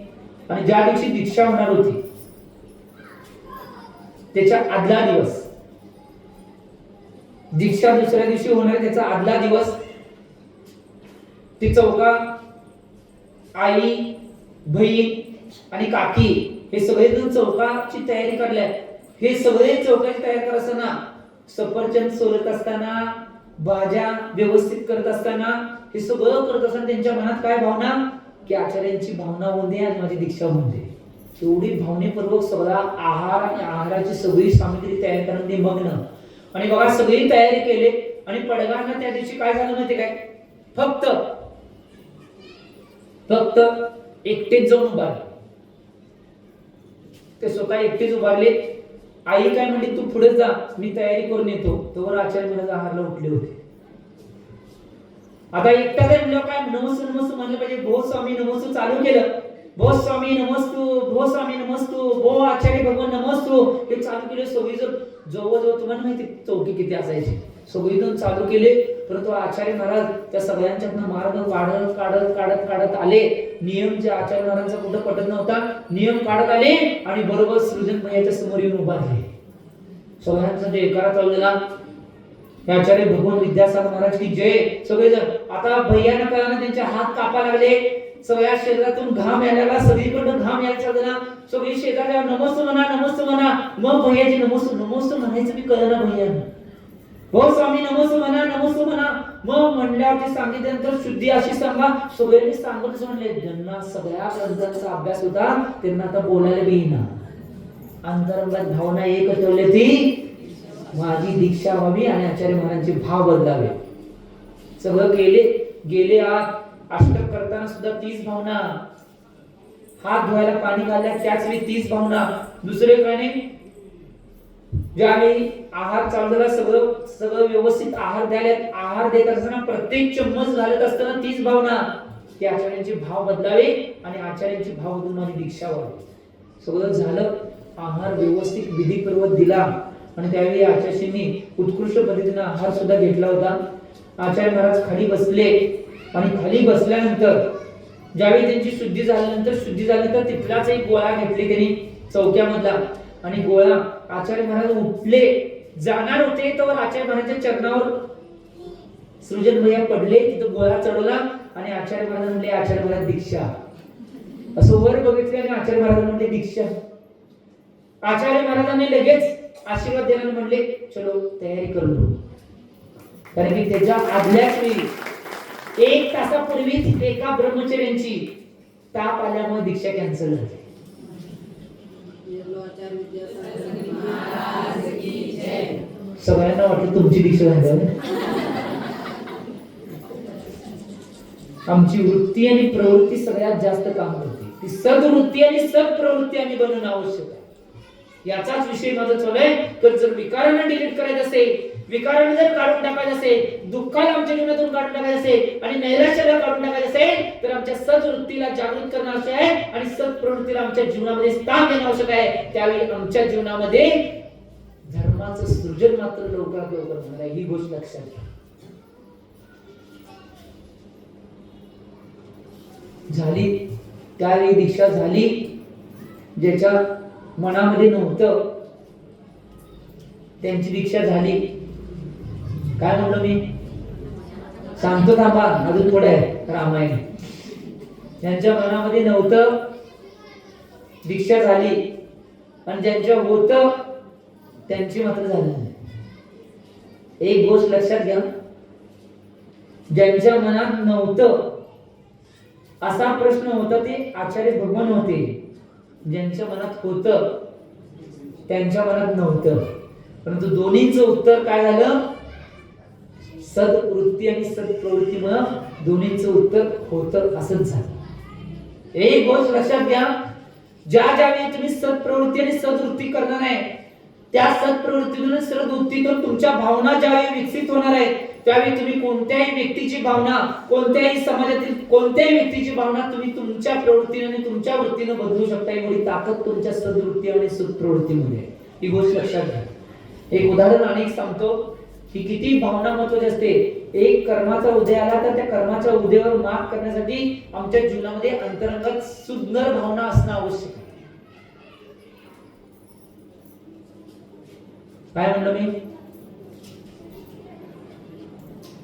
आणि ज्या दिवशी दीक्षा होणार होती त्याच्या आदला दिवस, दीक्षा दुसऱ्या दिवशी होणार त्याचा आदला दिवस, ती चौका आई, बहीण आणि काकी हे सगळे जण चौकाची तयारी करल्या. हे सगळे चौकाची तयारी करत असताना, सफरचंद सोलत असताना, भाज्या व्यवस्थित करत असताना, हे सगळं करत असताना त्यांच्या मनात काय भावना की आचार्यांची भावना होऊ दे आणि माझी दीक्षा होऊ दे. एवढी भावनेपूर्वक सगळा आहार आणि आहाराची सगळी सामग्री तयार करण्यात मग्न. आणि बघा सगळी तयारी केली आणि पडगांना त्या दिवशी काय झालं माहिती काय? फक्त एकटेच जाऊन उभारले. ते स्वतः एकटेच उभारले. आई काय म्हणली तू पुढे जा, मी तयारी करून येतो. तोवर आचार्य महाराज आहारला उठले होते. आता एकटा म्हणलं काय नमस्ते म्हणलं पाहिजे. भो स्वामी नमस्तू चालू केलं. भो स्वामी नमस्तू, भो स्वामी नमस्तू, भो आचार्य भगवान नमस्तू हे चालू केले. सगळीजण जवळजवळ तुम्हाला माहिती चौकी किती असायची. सगळीजण चालू केले. परंतु आचार्य महाराज त्या सगळ्यांच्यातनं मार्ग काढत आले. नियम जे आचार्य महाराजांचा कुठं पटत नव्हता, नियम काढत आले आणि बरोबर सृजन भैयाच्या समोर येऊन उभारले. सगळ्यांचा जयकारा चालू झाला. आचार्य भगवान विद्यासागर महाराज की जय. सगळेजण आता भैयानं कळालं, त्यांचे हात कापा लागले. सगळ्या शरीरातून घाम यायला, सगळीकडनं घाम यायचा झाला. सगळी शेजाऱ्या नमस्ते म्हणा. मग भैयाजी नमस्ते म्हणायचं मी कळलं भैयानं. हो स्वामी नमस्ते म्हणा. मग म्हणल्यावरती सांगितल्यानंतर शुद्धी अशी सांगा. सगळ्यांनी सांगतच म्हणले. ज्यांना सगळ्या ग्रंथांचा अभ्यास होता त्यांना आता बोलायला बी येईना. अंतरंगात भावना एक ठेवली ती माझी दीक्षा व्हावी आणि आचार्य महाराजांचे भाव बदलावे. सगळं गेले आत. अष्टक करताना सुद्धा तीच भावना, हात धुवायला पाणी घालल्या त्याच वेळी तीच भावना, दुसरे काय नाही. ज्यावेळी आहार चाललेला सगळं सगळं व्यवस्थित आहार द्यायला, आहार देत असताना प्रत्येक चम्मच घालत असताना तीच भावना. की आचार्यांचे भाव बदलावे आणि आचार्यांचे भाव बदलून माझी दीक्षा व्हावी. सगळं झालं, आहार व्यवस्थित विधीपूर्वक दिला आणि त्यावेळी आचार्यांनी उत्कृष्ट पद्धतीने आहार सुद्धा घेतला होता. आचार्य महाराज खाली बसले आणि खाली बसल्यानंतर ज्यावेळी त्यांची शुद्धी झाल्यानंतर तिथलाच एक गोळा घेतले त्यांनी चौक्यामधला आणि गोळा आचार्य महाराज उठले जाणार होते तर आचार्य महाराजांच्या चरणावर सृजन भैया पडले, तिथं गोळा चढवला आणि आचार्य महाराज म्हणले आचार्य महाराज दीक्षा. असं वर बघितले आणि आचार्य महाराज म्हणले दीक्षा. आचार्य महाराजांनी लगेच आशीर्वाद द्यायला म्हणले चलो तयारी करू. कारण की त्याच्या आदल्याच वेळी 1 तासापूर्वीच एका ब्रह्मचर्यांची ताप आल्यामुळे दीक्षा कॅन्सल झाली. सगळ्यांना वाटलं तुमची दीक्षा झाली. आमची वृत्ती आणि प्रवृत्ती सगळ्यात जास्त काम करते. ती सद्वृत्ती आणि सत्प्रवृत्ती आम्ही बनवणं आवश्यक आहे. याचाच विषय माझा चालू आहे. तर जर विकारांना डिलीट करायचं असेल, विकारांना जर काढून टाकायचं असेल, दुःखाला आमच्या जीवनातून काढून टाकायचं असेल आणि नैराश्याला काढून टाकायचं असेल तर आमच्या सद्वृत्तीला जागृत करणं आवश्यक आहे आणि सत्प्रवृत्तीला आमच्या जीवनामध्ये स्थान देणं आवश्यक आहे. त्यावेळी आमच्या जीवनामध्ये धर्माचं सृजन मात्र लवकरात लवकर होणार आहे. ही गोष्ट लक्षात घ्या. झाली त्यावेळी दीक्षा झाली. ज्याच्या मनामध्ये नव्हतं त्यांची दीक्षा झाली. काय म्हणलो मी सांगतो थांबा, अजून थोडं आहे रामायण. ज्यांच्या मनामध्ये नव्हतं दीक्षा झाली आणि ज्यांच्या होतं त्यांची मात्र झाली नाही. एक गोष्ट लक्षात घ्या, ज्यांच्या मनात नव्हतं असा प्रश्न होता ते आचार्य भगवान होते. ज्यांच्या मनात होतं त्यांच्या मनात नव्हतं. परंतु दोन्हीचं उत्तर काय झालं, सद्वृत्ती आणि सत्प्रवृत्तीमुळे दोन्हीचं उत्तर होतं असंच झालं. एक गोष्ट लक्षात घ्या, ज्यावेळी तुम्ही सत्प्रवृत्ती आणि सद्वृत्ती करणार आहे त्या सत्प्रवृत्तीतून सद्वृत्तीतून तुमच्या भावना ज्यावेळी विकसित होणार आहेत त्यावेळी तुम्ही कोणत्याही व्यक्तीची भावना, कोणत्याही समाजातील कोणत्याही व्यक्तीची भावना तुम्ही तुमच्या प्रवृत्तीने आणि तुमच्या वृत्तीने बदलू शकता. एवढी ताकद तुमच्या सद्वृत्ती आणि सत्प्रवृत्तीमध्ये. ही गोष्ट लक्षात घ्या. एक उदाहरण अनेक सांगतो की किती भावना महत्त्वाची असते. एक कर्माचा उदय आला तर त्या कर्माच्या उदयावर मात करण्यासाठी आमच्या जीवनामध्ये अंतरंगात सुंदर भावना असणं आवश्यक आहे. काय म्हणलो मी,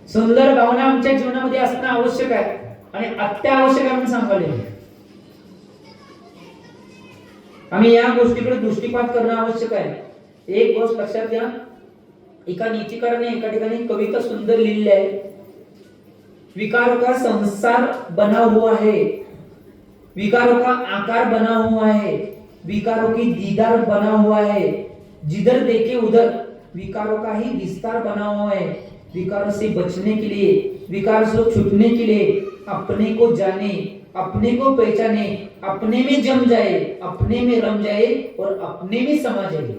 सुंदर भावना आमच्या जीवनामध्ये असणं आवश्यक आहे आणि अत्यावश्यक आहे म्हणून सांगायला. आम्ही या गोष्टीकडे दृष्टिपात करणं आवश्यक आहे. एक गोष्ट लक्षात घ्या, एका नीतिकाराने एका ठिकाणी कविता सुंदर लिहिली आहे. विकारों का संसार बना हुआ है, विकारों का आकार बना हुआ है, विकारों की दीदार बना हुआ है, जिधर देखे उधर विकारों का ही विस्तार बना हुआ है. विकारों से बचने के लिए, विकारों से छूटने के लिए अपने को जाने, अपने को पहचाने, अपने में जम जाए, अपने में रम जाए और अपने में समा जाए.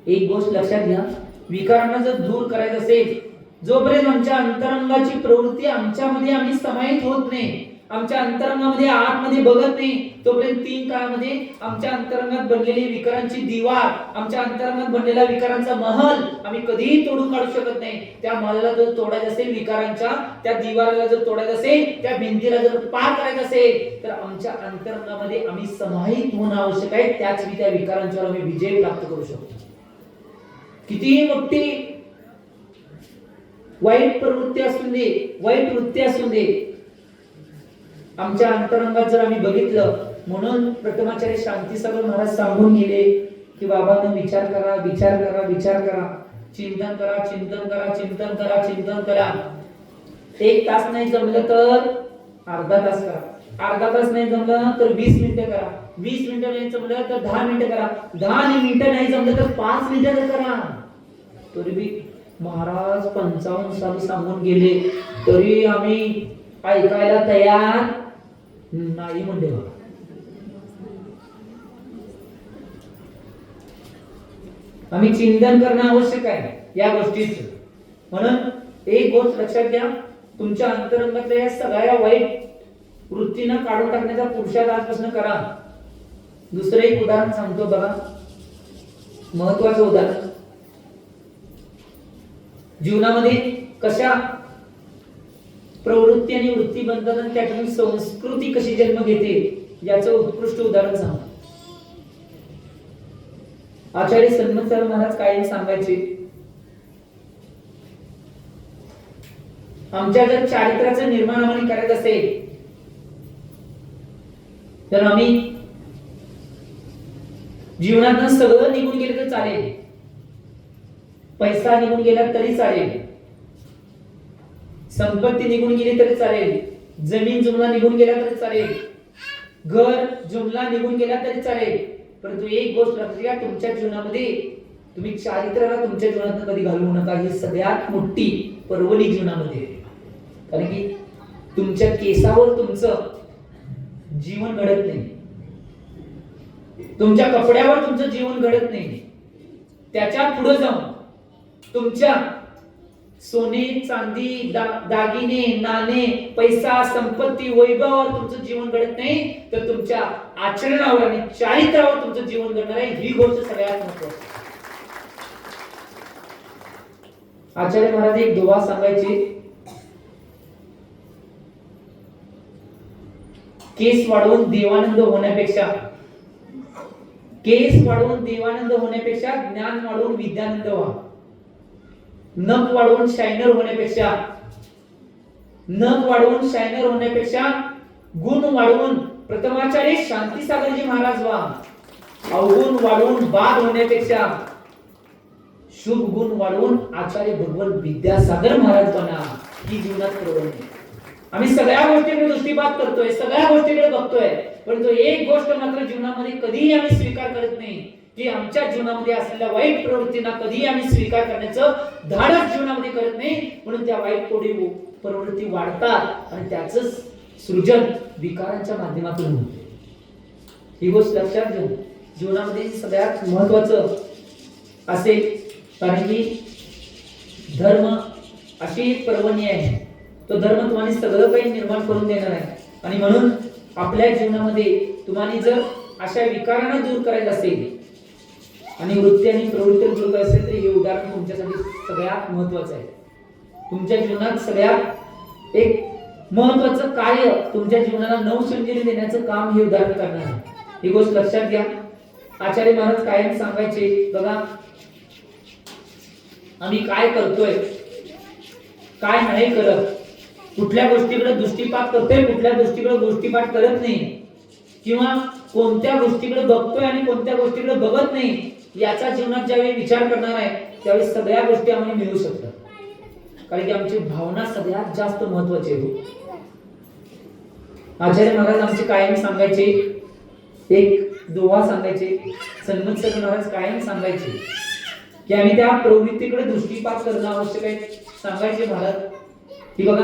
एक गोष्ट लक्षात घ्या, विकारांना जर दूर करायचं असेल, जोपर्यंत आमच्या अंतरंगाची प्रवृत्ती आमच्यामध्ये आम्ही समाहित होत नाही, आमच्या अंतरंगामध्ये आतमध्ये बघत नाही, तोपर्यंत 3 काळामध्ये आमच्या अंतरंगात बनलेली विकारांची दिवार, आमच्या अंतरंगात बनलेला विकारांचा महल आम्ही कधीही तोडून काढू शकत नाही. त्या महलाला जर तोडायचं असेल, विकारांच्या त्या दिवाराला जर तोडायचं असेल, त्या भिंतीला जर पार करायचं असेल तर आमच्या अंतरंगामध्ये आम्ही समाहित होणं आवश्यक आहे. त्याच वेळी त्या विकारांच्यावर आम्ही विजय प्राप्त करू शकतो. किती मोठी वाईट प्रवृत्ती असू दे, वाईट वृत्ती असू दे, आमच्या अंतरंगात जर आम्ही बघितलं. म्हणून प्रथमाचार्य शांतीसागर महाराज सांगून गेले की बाबांनो विचार करा, विचार करा, विचार करा, चिंतन करा, चिंतन करा, चिंतन करा, चिंतन करा. 1 तास नाही जमलं तर अर्धा तास करा, अर्धा तास नाही जमलं तर 20 मिनिटं करा, 20 मिनिटं नाही जमलं तर 10 मिनिटं करा, 10 मिनिटं नाही जमलं तर 5 मिनिटं करा. तरी महाराज 55 साली सांगून गेले, तरी आम्ही ऐकायला तयार नाही म्हणते बघा. आम्ही चिंतन करणं आवश्यक आहे या गोष्टीचं. म्हणून एक गोष्ट लक्षात घ्या, तुमच्या अंतरंगातल्या या सगळ्या वाईट वृत्तीनं काढून टाकण्याचा पुरुषार्थ आजपासून करा. दुसरं एक उदाहरण सांगतो बघा, महत्वाचं उदाहरण. जीवनामध्ये कशा प्रवृत्ती आणि वृत्ती बनतात आणि त्यातून संस्कृती कशी जन्म घेते याचं उत्कृष्ट उदाहरण सांगतो. आचार्य सन्मत महाराज कायम सांगायचे, आमच्या जर चारित्र्याचं निर्माण आम्हाला करायचं असेल तर आम्ही जीवनात सगळं निघून गेलं तर चालेल, पैसा निघून गेला तरी चालेल, संपत्ती निघून गेली तरी चालेल, जमीन जुमला निघून गेला तरी चालेल, घर जुमला निघून गेला तरी चालेल, परंतु एक गोष्ट लक्षात घ्या, तुमच्या जीवनामध्ये तुम्ही चारित्र्याला तुमच्या जीवनात कधी घालवू नका. ही सगळ्यात मोठी पर्वणी जीवनामध्ये. कारण की तुमच्या केसावर तुमचं जीवन घडत नाही, तुमच्या कपड्यावर तुमचं जीवन घडत नाही. त्याच्या पुढे जाऊन तुमच्या सोने चांदी दागिने नाणे पैसा संपत्ती वैभवावर तुमचं जीवन घडत नाही, तर तुमच्या आचरणावर आणि चारित्र्यावर तुमचं जीवन घडणार आहे. ही गोष्ट सगळ्यात महत्त्वाची. आचार्य महाराज एक दुवा सांगायचे, केस वाढवून देवानंद होण्यापेक्षा ज्ञान वाढवून विद्यानंद व्हा. नख वाढवून शायनर होण्यापेक्षा गुण वाढवून प्रथमाचार्य शांतीसागरजी महाराज व्हा. अवगुण वाढवून बाद होण्यापेक्षा शुभ गुण वाढवून आचार्य भगवान विद्यासागर महाराज बना. ही जीवनात प्रवृत्ती. आम्ही सगळ्या गोष्टीकडे दृष्टिपात करतोय, सगळ्या गोष्टीकडे बघतोय, परंतु एक गोष्ट मात्र जीवनामध्ये कधीही आम्ही स्वीकार करत नाही की आमच्या जीवनामध्ये असलेल्या वाईट प्रवृत्तींना कधीही आम्ही स्वीकार करण्याचं धाडस जीवनामध्ये करत नाही. म्हणून त्या वाईट प्रवृत्ती वाढतात आणि त्याचं सृजन विकारांच्या माध्यमातून होते. ही गोष्ट लक्षात घेऊन जीवनामध्ये सगळ्यात महत्वाचं असेल, कारण की धर्म अशी पर्वणी आहे, तो धर्म तुम्हाला सगळं काही निर्माण करून देणार आहे. आणि म्हणून आपल्या जीवनामध्ये तुम्हाला जर अशा विकारांना दूर करायचं असेल आणि वृत्ती आणि प्रवृत्ती दूर करायचं असेल तर हे उदाहरण तुमच्यासाठी सगळ्यात महत्वाचं आहे. तुमच्या जीवनात सगळ्यात एक महत्वाचं कार्य, तुमच्या जीवनाला नवसंजीवनी देण्याचं काम हे उदाहरण करणार आहे. ही गोष्ट लक्षात घ्या. आचार्य महाराज कायम सांगायचे, बघा आम्ही काय करतोय काय नाही करत, कुठल्या गोष्टीकडे दृष्टिपात करतोय कुठल्या गोष्टीकडे दृष्टिपात करत नाही, किंवा कोणत्या गोष्टीकडे बघतोय आणि कोणत्या गोष्टीकडे बघत नाही, याचा जीवनात ज्यावेळी विचार करणार आहे त्यावेळी सगळ्या गोष्टी आम्हाला मिळू शकतात. कारण की आमची भावना सगळ्यात जास्त महत्वाची आहे. आचार्य महाराज आमचे कायम सांगायचे, एक दोहा सांगायचे, सन्मत सर महाराज कायम सांगायचे की आम्ही त्या प्रवृत्तीकडे दृष्टिपात करणं आवश्यक आहे. सांगायचे महाराज की बघा,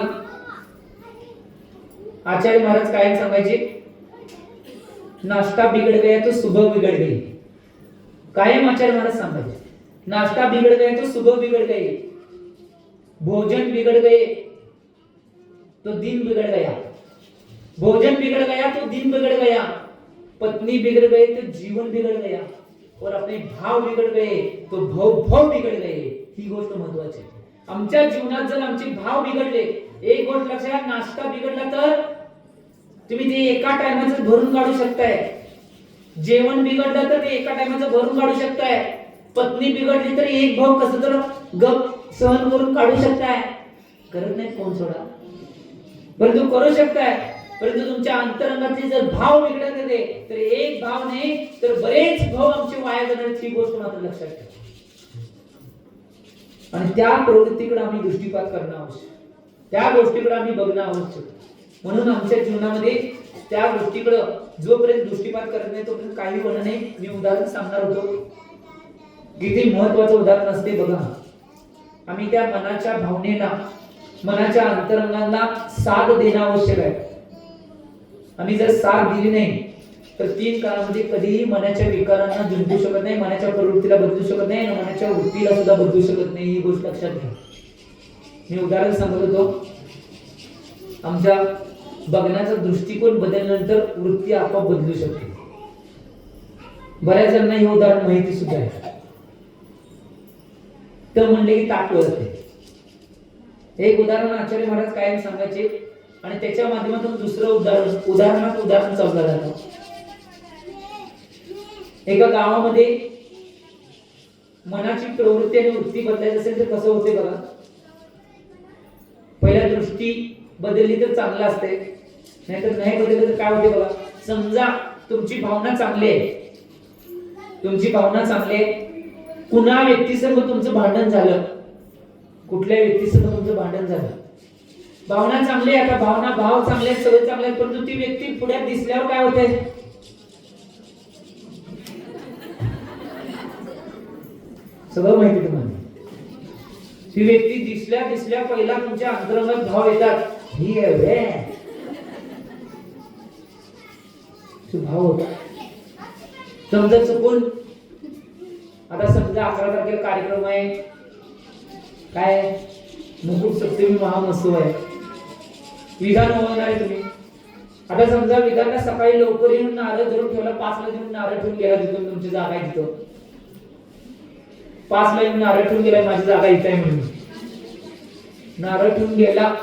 आचार्य महाराज कायम सांगायचे, नाश्ता बिगड़ गया तो सुबह बिगड़ गई. कायम आचार्य महाराज सांगायचे, नाश्ता बिगड़ गया तो सुबह बिगड़ गई, भोजन बिगड़ गए तो दिन बिगड़ गया, भोजन बिगड़ गया तो दिन बिगड़ गया, पत्नी बिगड़ गए तो जीवन बिगड़ गया, और अपने भाव बिगड़ गए तो भव बिगड़ गए. ही गोष्ट महत्वाची आहे. आमच्या जीवनात जर आमचे भाव बिघडले, एक गोष्ट लक्षात घ्या, नाश्ता बिघडला तर तुम्ही ते एका टायमाचं भरून काढू शकताय, जेवण बिघडलं तर ते एका टायमाचं भरून काढू शकताय, पत्नी बिघडली तर एक भाव कसं तर गप सहन करून काढू शकताय. करत नाही कोण सोडा, परंतु करू शकताय. परंतु तुमच्या अंतरंगातले जर भाव बिघडत होते तर एक भाव नाही तर बरेच भाव आमचे वाया जाणार. ही गोष्ट मात्र लक्षात ठेवा. आणि त्या प्रवृत्तीकडे आम्ही दृष्टिपात करणं आवश्यक, त्या गोष्टीकडे आम्ही बघणं आवश्यक. म्हणून आमच्या जीवनामध्ये त्या गोष्टीकडे जोपर्यंत दृष्टिपात करत नाही तोपर्यंत काही होणार नाही. मी उदाहरण सांगणार होतो, किती महत्वाचं उदाहरण असते बघा. आम्ही त्या मनाच्या भावनेला मनाच्या अंतरंगाला साथ देणं आवश्यक आहे. आणि जर साथ दिली नाही तर 3 काळामध्ये कधीही मनाच्या विकारांना जिंकू शकत नाही, मनाच्या प्रवृत्तीला बदलू शकत नाही आणि मनाच्या वृत्तीला सुद्धा बदलू शकत नाही. ही गोष्ट लक्षात घ्या. मी उदाहरण सांगत होतो, आमच्या बघण्याचा दृष्टिकोन बदलल्यानंतर वृत्ती आपोआप बदलू शकते. बऱ्याच जणांना हे उदाहरण माहिती सुद्धा आहे. तर म्हणले की ताक वळते. एक उदाहरण आचार्य महाराज कायम सांगायचे आणि त्याच्या माध्यमातून दुसरं उदाहरण चाललं जातं. एका गावामध्ये मनाची प्रवृत्ती आणि वृत्ती बदलायची असेल तर कसं होते बघा. पहिल्या दृष्टी बदलली तर चांगलं असते, नाहीतर नाही बदलली तर काय होते बघा. समजा तुमची भावना चांगली आहे, कुणा व्यक्तीसंग तुमचं भांडण झालं, कुठल्या व्यक्तीसंग तुमचं भांडण झालं, भावना चांगली आहे, आता भाव चांगले आहेत, सगळे चांगले आहेत, परंतु ती व्यक्ती पुढे दिसल्यावर काय होते, सगळं माहिती तुम्हाला. ती व्यक्ती दिसल्या पहिला तुमच्या अंतरंगात भाव येतात, ही आहे भाव होता. समजा चुकून, आता समजा 11 तारखेला कार्यक्रम आहे, काय मुकुट सप्तमी महामहोत्सव आहे, विधान होणार आहे तुम्ही. आता समजा विधानला सकाळी लवकर येऊन नारळ धरून ठेवला, 5 ला येऊन नारळ ठेवून गेला, तिथून तुमची जागा आहे तिथं 5 ला येऊन नारळ ठेवून गेला, माझी जागा इथे आहे म्हणून नारळ ठेवून गेला,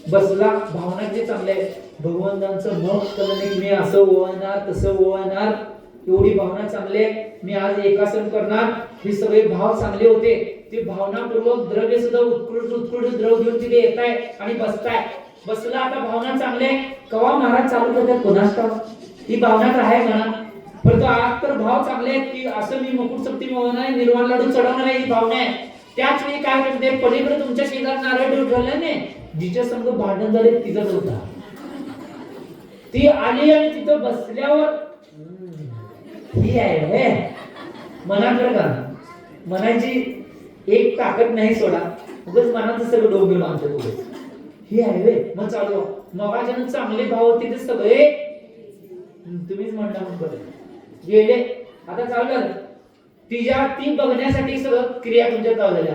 बसला. भावना जे चांगले आहे, भगवंतांचं मग कळलं मी असं ओवाळणार तसं ओवाळणार, एवढी भावना चांगली आहे, मी आज एकासन करणार, हे सगळे भाव चांगले होते. ते भावनापूर्वक द्रव्य सुद्धा उत्कृष्ट द्रव घेऊन तिथे येत आहे आणि बसताय. बसला, आता भावना चांगले कवा महाराज चालू करतात कोणास ठाऊक, ही भावना तर आहे म्हणा, परंतु आज तर भाव चांगले आहेत की असं मी मुकुट सप्तमी होणार, निर्वाण लाडू चढवणार आहे, ही भावना आहे. त्याच वेळी काय करते, पलीकडे तुमच्या शेजारी नारळ ठेवलं नाही, जिच्या संग भांडण झाले तिथंच होता, ती आली आणि तिथं बसल्यावर ही आहे मनाकडे का मनाची एक ताकद नाही सोडा, उगाच मनाचं सगळं डोंगर बांधतो उगाच ही आहे वे. मग चालू मगाच्यानं चांगले भाव होते ते सगळे तुम्हीच म्हणता म्हणून गेले. आता चालू झालं ती बघण्यासाठी सगळं क्रिया तुमच्या चालू झाल्या.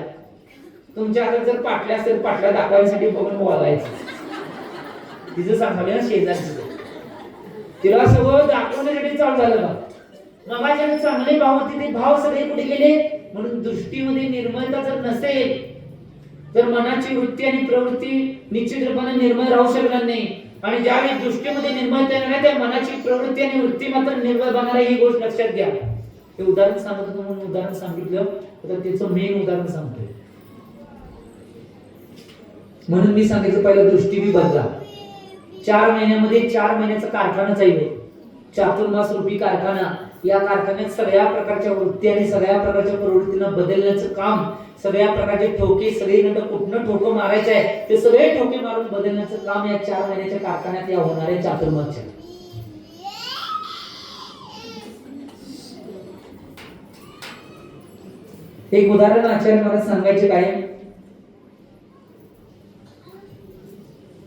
तुमच्या हातात जर पाटल्या असेल, पाटल्या दाखवण्यासाठी बघून बोलायचं, तिचं सांगावलं ना शेजारचं, तिला सगळं दाखवण्यासाठी चालू झालं बघ. मगाच्यानं चांगले भाव होते ते भाव सगळे कुठे गेले. म्हणून दृष्टीमध्ये निर्मलता जर नसेल तर मनाची वृत्ती आणि प्रवृत्ती निश्चित रूपाने निर्मळ राहू शकणार नाही. आणि ज्यावेळी दृष्टीमध्ये निर्मलता येणार त्या मनाची प्रवृत्ती आणि वृत्ती मात्र निर्मळ बनणार आहे, ही गोष्ट लक्षात घ्या. हे उदाहरण सांगत होतो म्हणून उदाहरण सांगितलं, तर त्याचं मेन उदाहरण सांगतोय. म्हणून मी सांगितलं पहिला दृष्टी बी बदला. 4 महिन्यामध्ये 4 महिन्याचा कारखाना चालू, चातुर्मास रूपी कारखाना. या कारखान्यात सगळ्या प्रकारच्या वृत्ती आणि सगळ्या प्रकारच्या प्रवृत्तींना बदलण्याचं काम, सगळ्या प्रकारचे ठोके सगळीकडे कुठनं ठोकं मारायचं आहे ते सगळे ठोके मारून बदलण्याचं काम या 4 महिन्याच्या कारखान्यात या होणाऱ्या चातुर्मासच्या. एक उदाहरण आचार्य महाराज सांगायचे काय.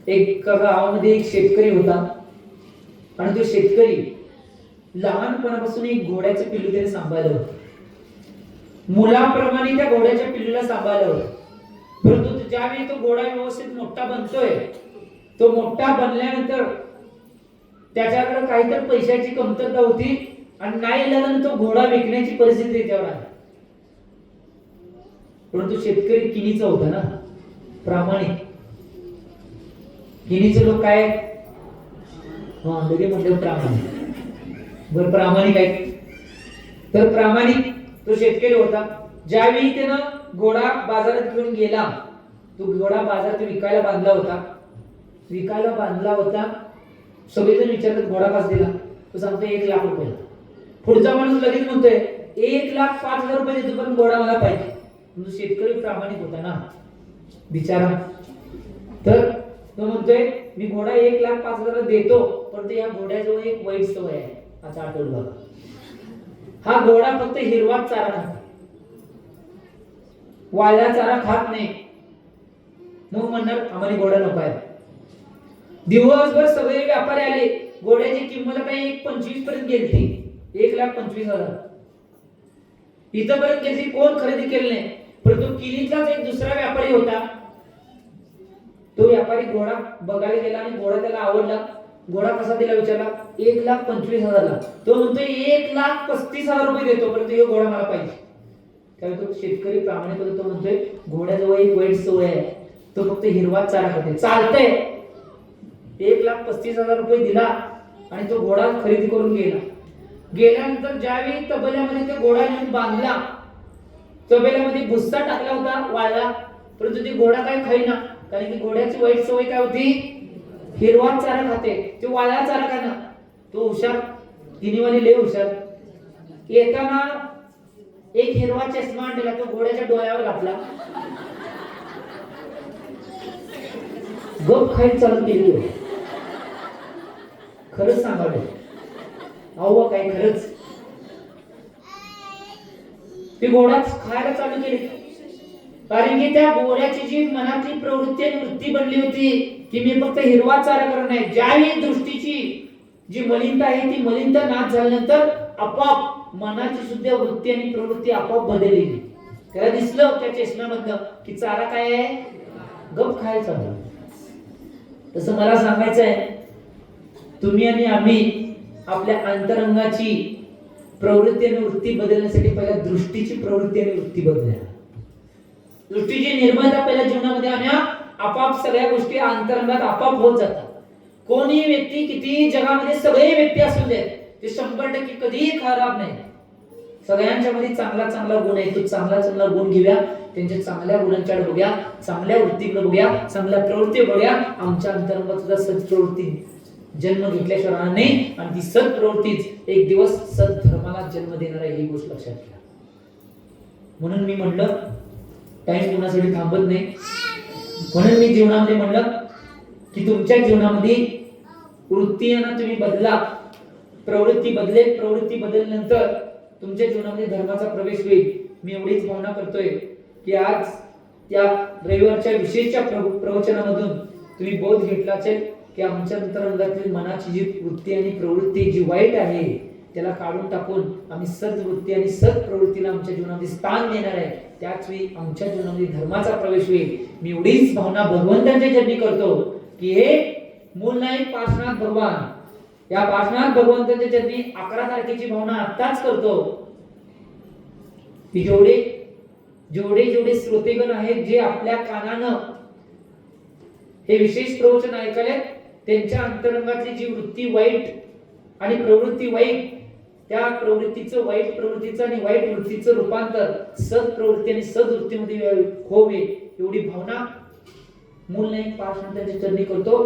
एक गावामध्ये एक शेतकरी होता आणि तो शेतकरी लहानपणापासून एक घोड्याचं पिल्लू त्याने सांभाळलं होतं. मुलाप्रमाणे त्या घोड्याच्या पिल्लूला सांभाळलं होतं. परंतु ज्यावेळी तो घोडा व्यवस्थित मोठा बनतोय, तो मोठा बनल्यानंतर त्याच्याकडे काहीतरी पैशाची कमतरता होती आणि नाही झालं तो घोडा विकण्याची परिस्थिती त्याच्यावर आली. परंतु शेतकरी किनीचा होता ना, प्रामाणिक. किनीचे लोक काय म्हणजे प्रामाणिक, बर प्रामाणिक आहे. तर प्रामाणिक तो शेतकरी होता. ज्यावेळी त्यानं घोडा बाजारात घेऊन गेला, तो घोडा बाजारात विकायला बांधला होता. सगळेजण विचारतात घोडा पास दिला, तो सांगतो 1 लाख रुपये. पुढचा माणूस लगेच म्हणतोय 1,05,000 रुपये देतो पण घोडा मला पाहिजे. म्हणजे शेतकरी प्रामाणिक होता ना बिचारा. तर तो म्हणतोय मी घोडा 1,05,000 देतो, पण या घोड्याजवळ एक वाईट सवय आहे. आता आठवलं बघा, हा घोडा फक्त हिरवा चारा खातो, वाळला चारा खात नाही. मग म्हणणार आम्हाला घोडा नको आहे. दिवसभर सगळे व्यापारी आले, घोड्याची किंमत काही 1.25 पर्यंत गेली, 1,25,000 इथपर्यंत गेली. कोण खरेदी केली नाही. परंतु किलीतलाच एक दुसरा व्यापारी होता. तो व्यापारी घोडा बघायला गेला आणि घोडा त्याला आवडला. घोडा कसा दिला विचारला, 1,25,000. तो म्हणतोय 1,35,000 रुपये देतो, परंतु हे घोडा मला पाहिजे. कारण तो शेतकरी प्रामाणिक होता. तो म्हणतोय घोड्याजवळ एक वाईट सवय आहे, तो फक्त हिरवा चारा खाते. चालतंय. 1,35,000 रुपये दिला आणि तो घोडा खरेदी करून गेला. गेल्यानंतर ज्यावेळी तबेल्यामध्ये तो घोडा नेऊन बांधला, तबेल्यामध्ये भुस्सा टाकला होता वाळला, परंतु ते घोडा काय खाईना. कारण की घोड्याची वाईट सवय काय होती, हिरवा चारा खाते. तो वाळा चारा खाना. तो हुशार, तिन्हीवाली लय हुशार. येताना एक हिरवा चष्मा आणला, तो घोड्याच्या डोळ्यावर घातला. गप खायला चालू केली. खरंच सांगावे अहो काय खरंच ती घोडाच खायला चालू केली. कारण की त्या घोड्याची जी मनातली प्रवृत्ती आणि वृत्ती बनली होती की मी फक्त हिरवा चारा करत नाही. ज्यावेळी दृष्टीची जी मलिनता आहे ती मलिनता नाश झाल्यानंतर आपोआप मनाची सुद्धा वृत्ती आणि प्रवृत्ती आपोआप बदलली. त्याला दिसलं त्या चष्म्यामधनं की चारा काय आहे, गप खायला चालू. तसं मला सांगायचं आहे, तुम्ही आणि आम्ही आपल्या अंतरंगाची प्रवृत्ती आणि वृत्ती बदलण्यासाठी पहिला दृष्टीची प्रवृत्ती आणि वृत्ती बदलल्या. दृष्टीची निर्मळता पहिल्या जीवनामध्ये आणा, आपाप सगळ्या गोष्टी अंतरंगात आपाप होत जातात. कोणी व्यक्ती किती जगामध्ये सगळे व्यक्ती असू दे, ते 100% कधीही खराब नाही. सगळ्यांच्या मध्ये चांगला चांगला गुण आहे. तो चांगला चांगला गुण घेऊया, त्यांच्या चांगल्या गुणांकडे बघूया, चांगल्या वृत्तीकडे बघूया, चांगल्या प्रवृत्ती बघूया. आमच्या अंतरंगात सुद्धा सत्प्रवृत्ती जन्म घेतल्याशिवाय राहणार नाही आणि ती सत्प्रवृत्तीच एक दिवस सद्धर्माला जन्म देणार आहे, ही गोष्ट लक्षात घ्या. म्हणून मी म्हणलं टाइम कोणासाठी थांबत नाही. म्हणून मी जीवनामध्ये म्हणलं की तुमच्या जीवनामध्ये वृत्ती ना तुम्ही बदला, प्रवृत्ती बदलेल. प्रवृत्ती बदलल्यानंतर तुमच्या जीवनामध्ये धर्माचा प्रवेश होईल. मी एवढीच भावना करतोय की आज त्या रविवारच्या विशेषच्या प्रवचनामधून तुम्ही बोध घेतला असेल की आमच्या अंतरंगातील मनाची जी वृत्ती आणि प्रवृत्ती जी वाईट आहे त्याला काढून टाकून आम्ही सद्वृत्ती आणि सत्प्रवृत्तीला आमच्या जीवनामध्ये स्थान देणार आहे. त्याच वेळी आमच्या जीवनामध्ये धर्माचा प्रवेश होईल. मी एवढीच भावना भगवंतांच्या चरणी करतो की हे मूल नाईक पार्श्वनाथ भगवान, या पार्श्वनाथ भगवंतांच्या चरणी 11 तारखेची भावना आत्ताच करतो की जेवढे जेवढे जेवढे श्रोतेगण आहेत जे आपल्या कानानं हे विशेष प्रवचन ऐकले, त्यांच्या अंतरंगातली जी वृत्ती वाईट आणि प्रवृत्ती वाईट, त्या प्रवृत्तीचं वाईट प्रवृत्तीचं आणि वाईट वृत्तीचं रूपांतर सत्प्रवृत्ती आणि सद्वृत्तीमध्ये होवे एवढी भावना मूल नाईक पार्श्वनाथांच्या चरणी करतो.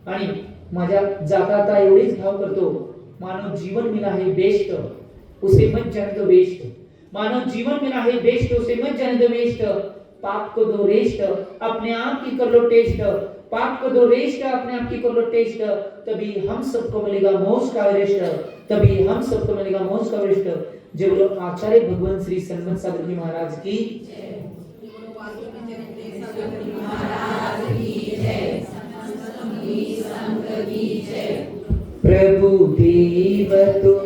आणि माझ्या जाता एवढीच भाव करतो, मानव जीवन मिला है बेस्ट उसे मत जाने दो वेस्ट. मानव जीवन मिला है बेस्ट उसे मत जाने दो वेस्ट. पाप को दो रेस्ट अपने आप की कर लो टेस्ट. पाप को दो रेस्ट अपने आप की कर लो टेस्ट. तभी हम सबको मिलेगा मोक्ष का एवरेस्ट. तभी हम सबको मिलेगा मोक्ष का एवरेस्ट. जय बोलो आचार्य भगवान श्री सन्मत सागर जी महाराज की जय. प्रभु देव तो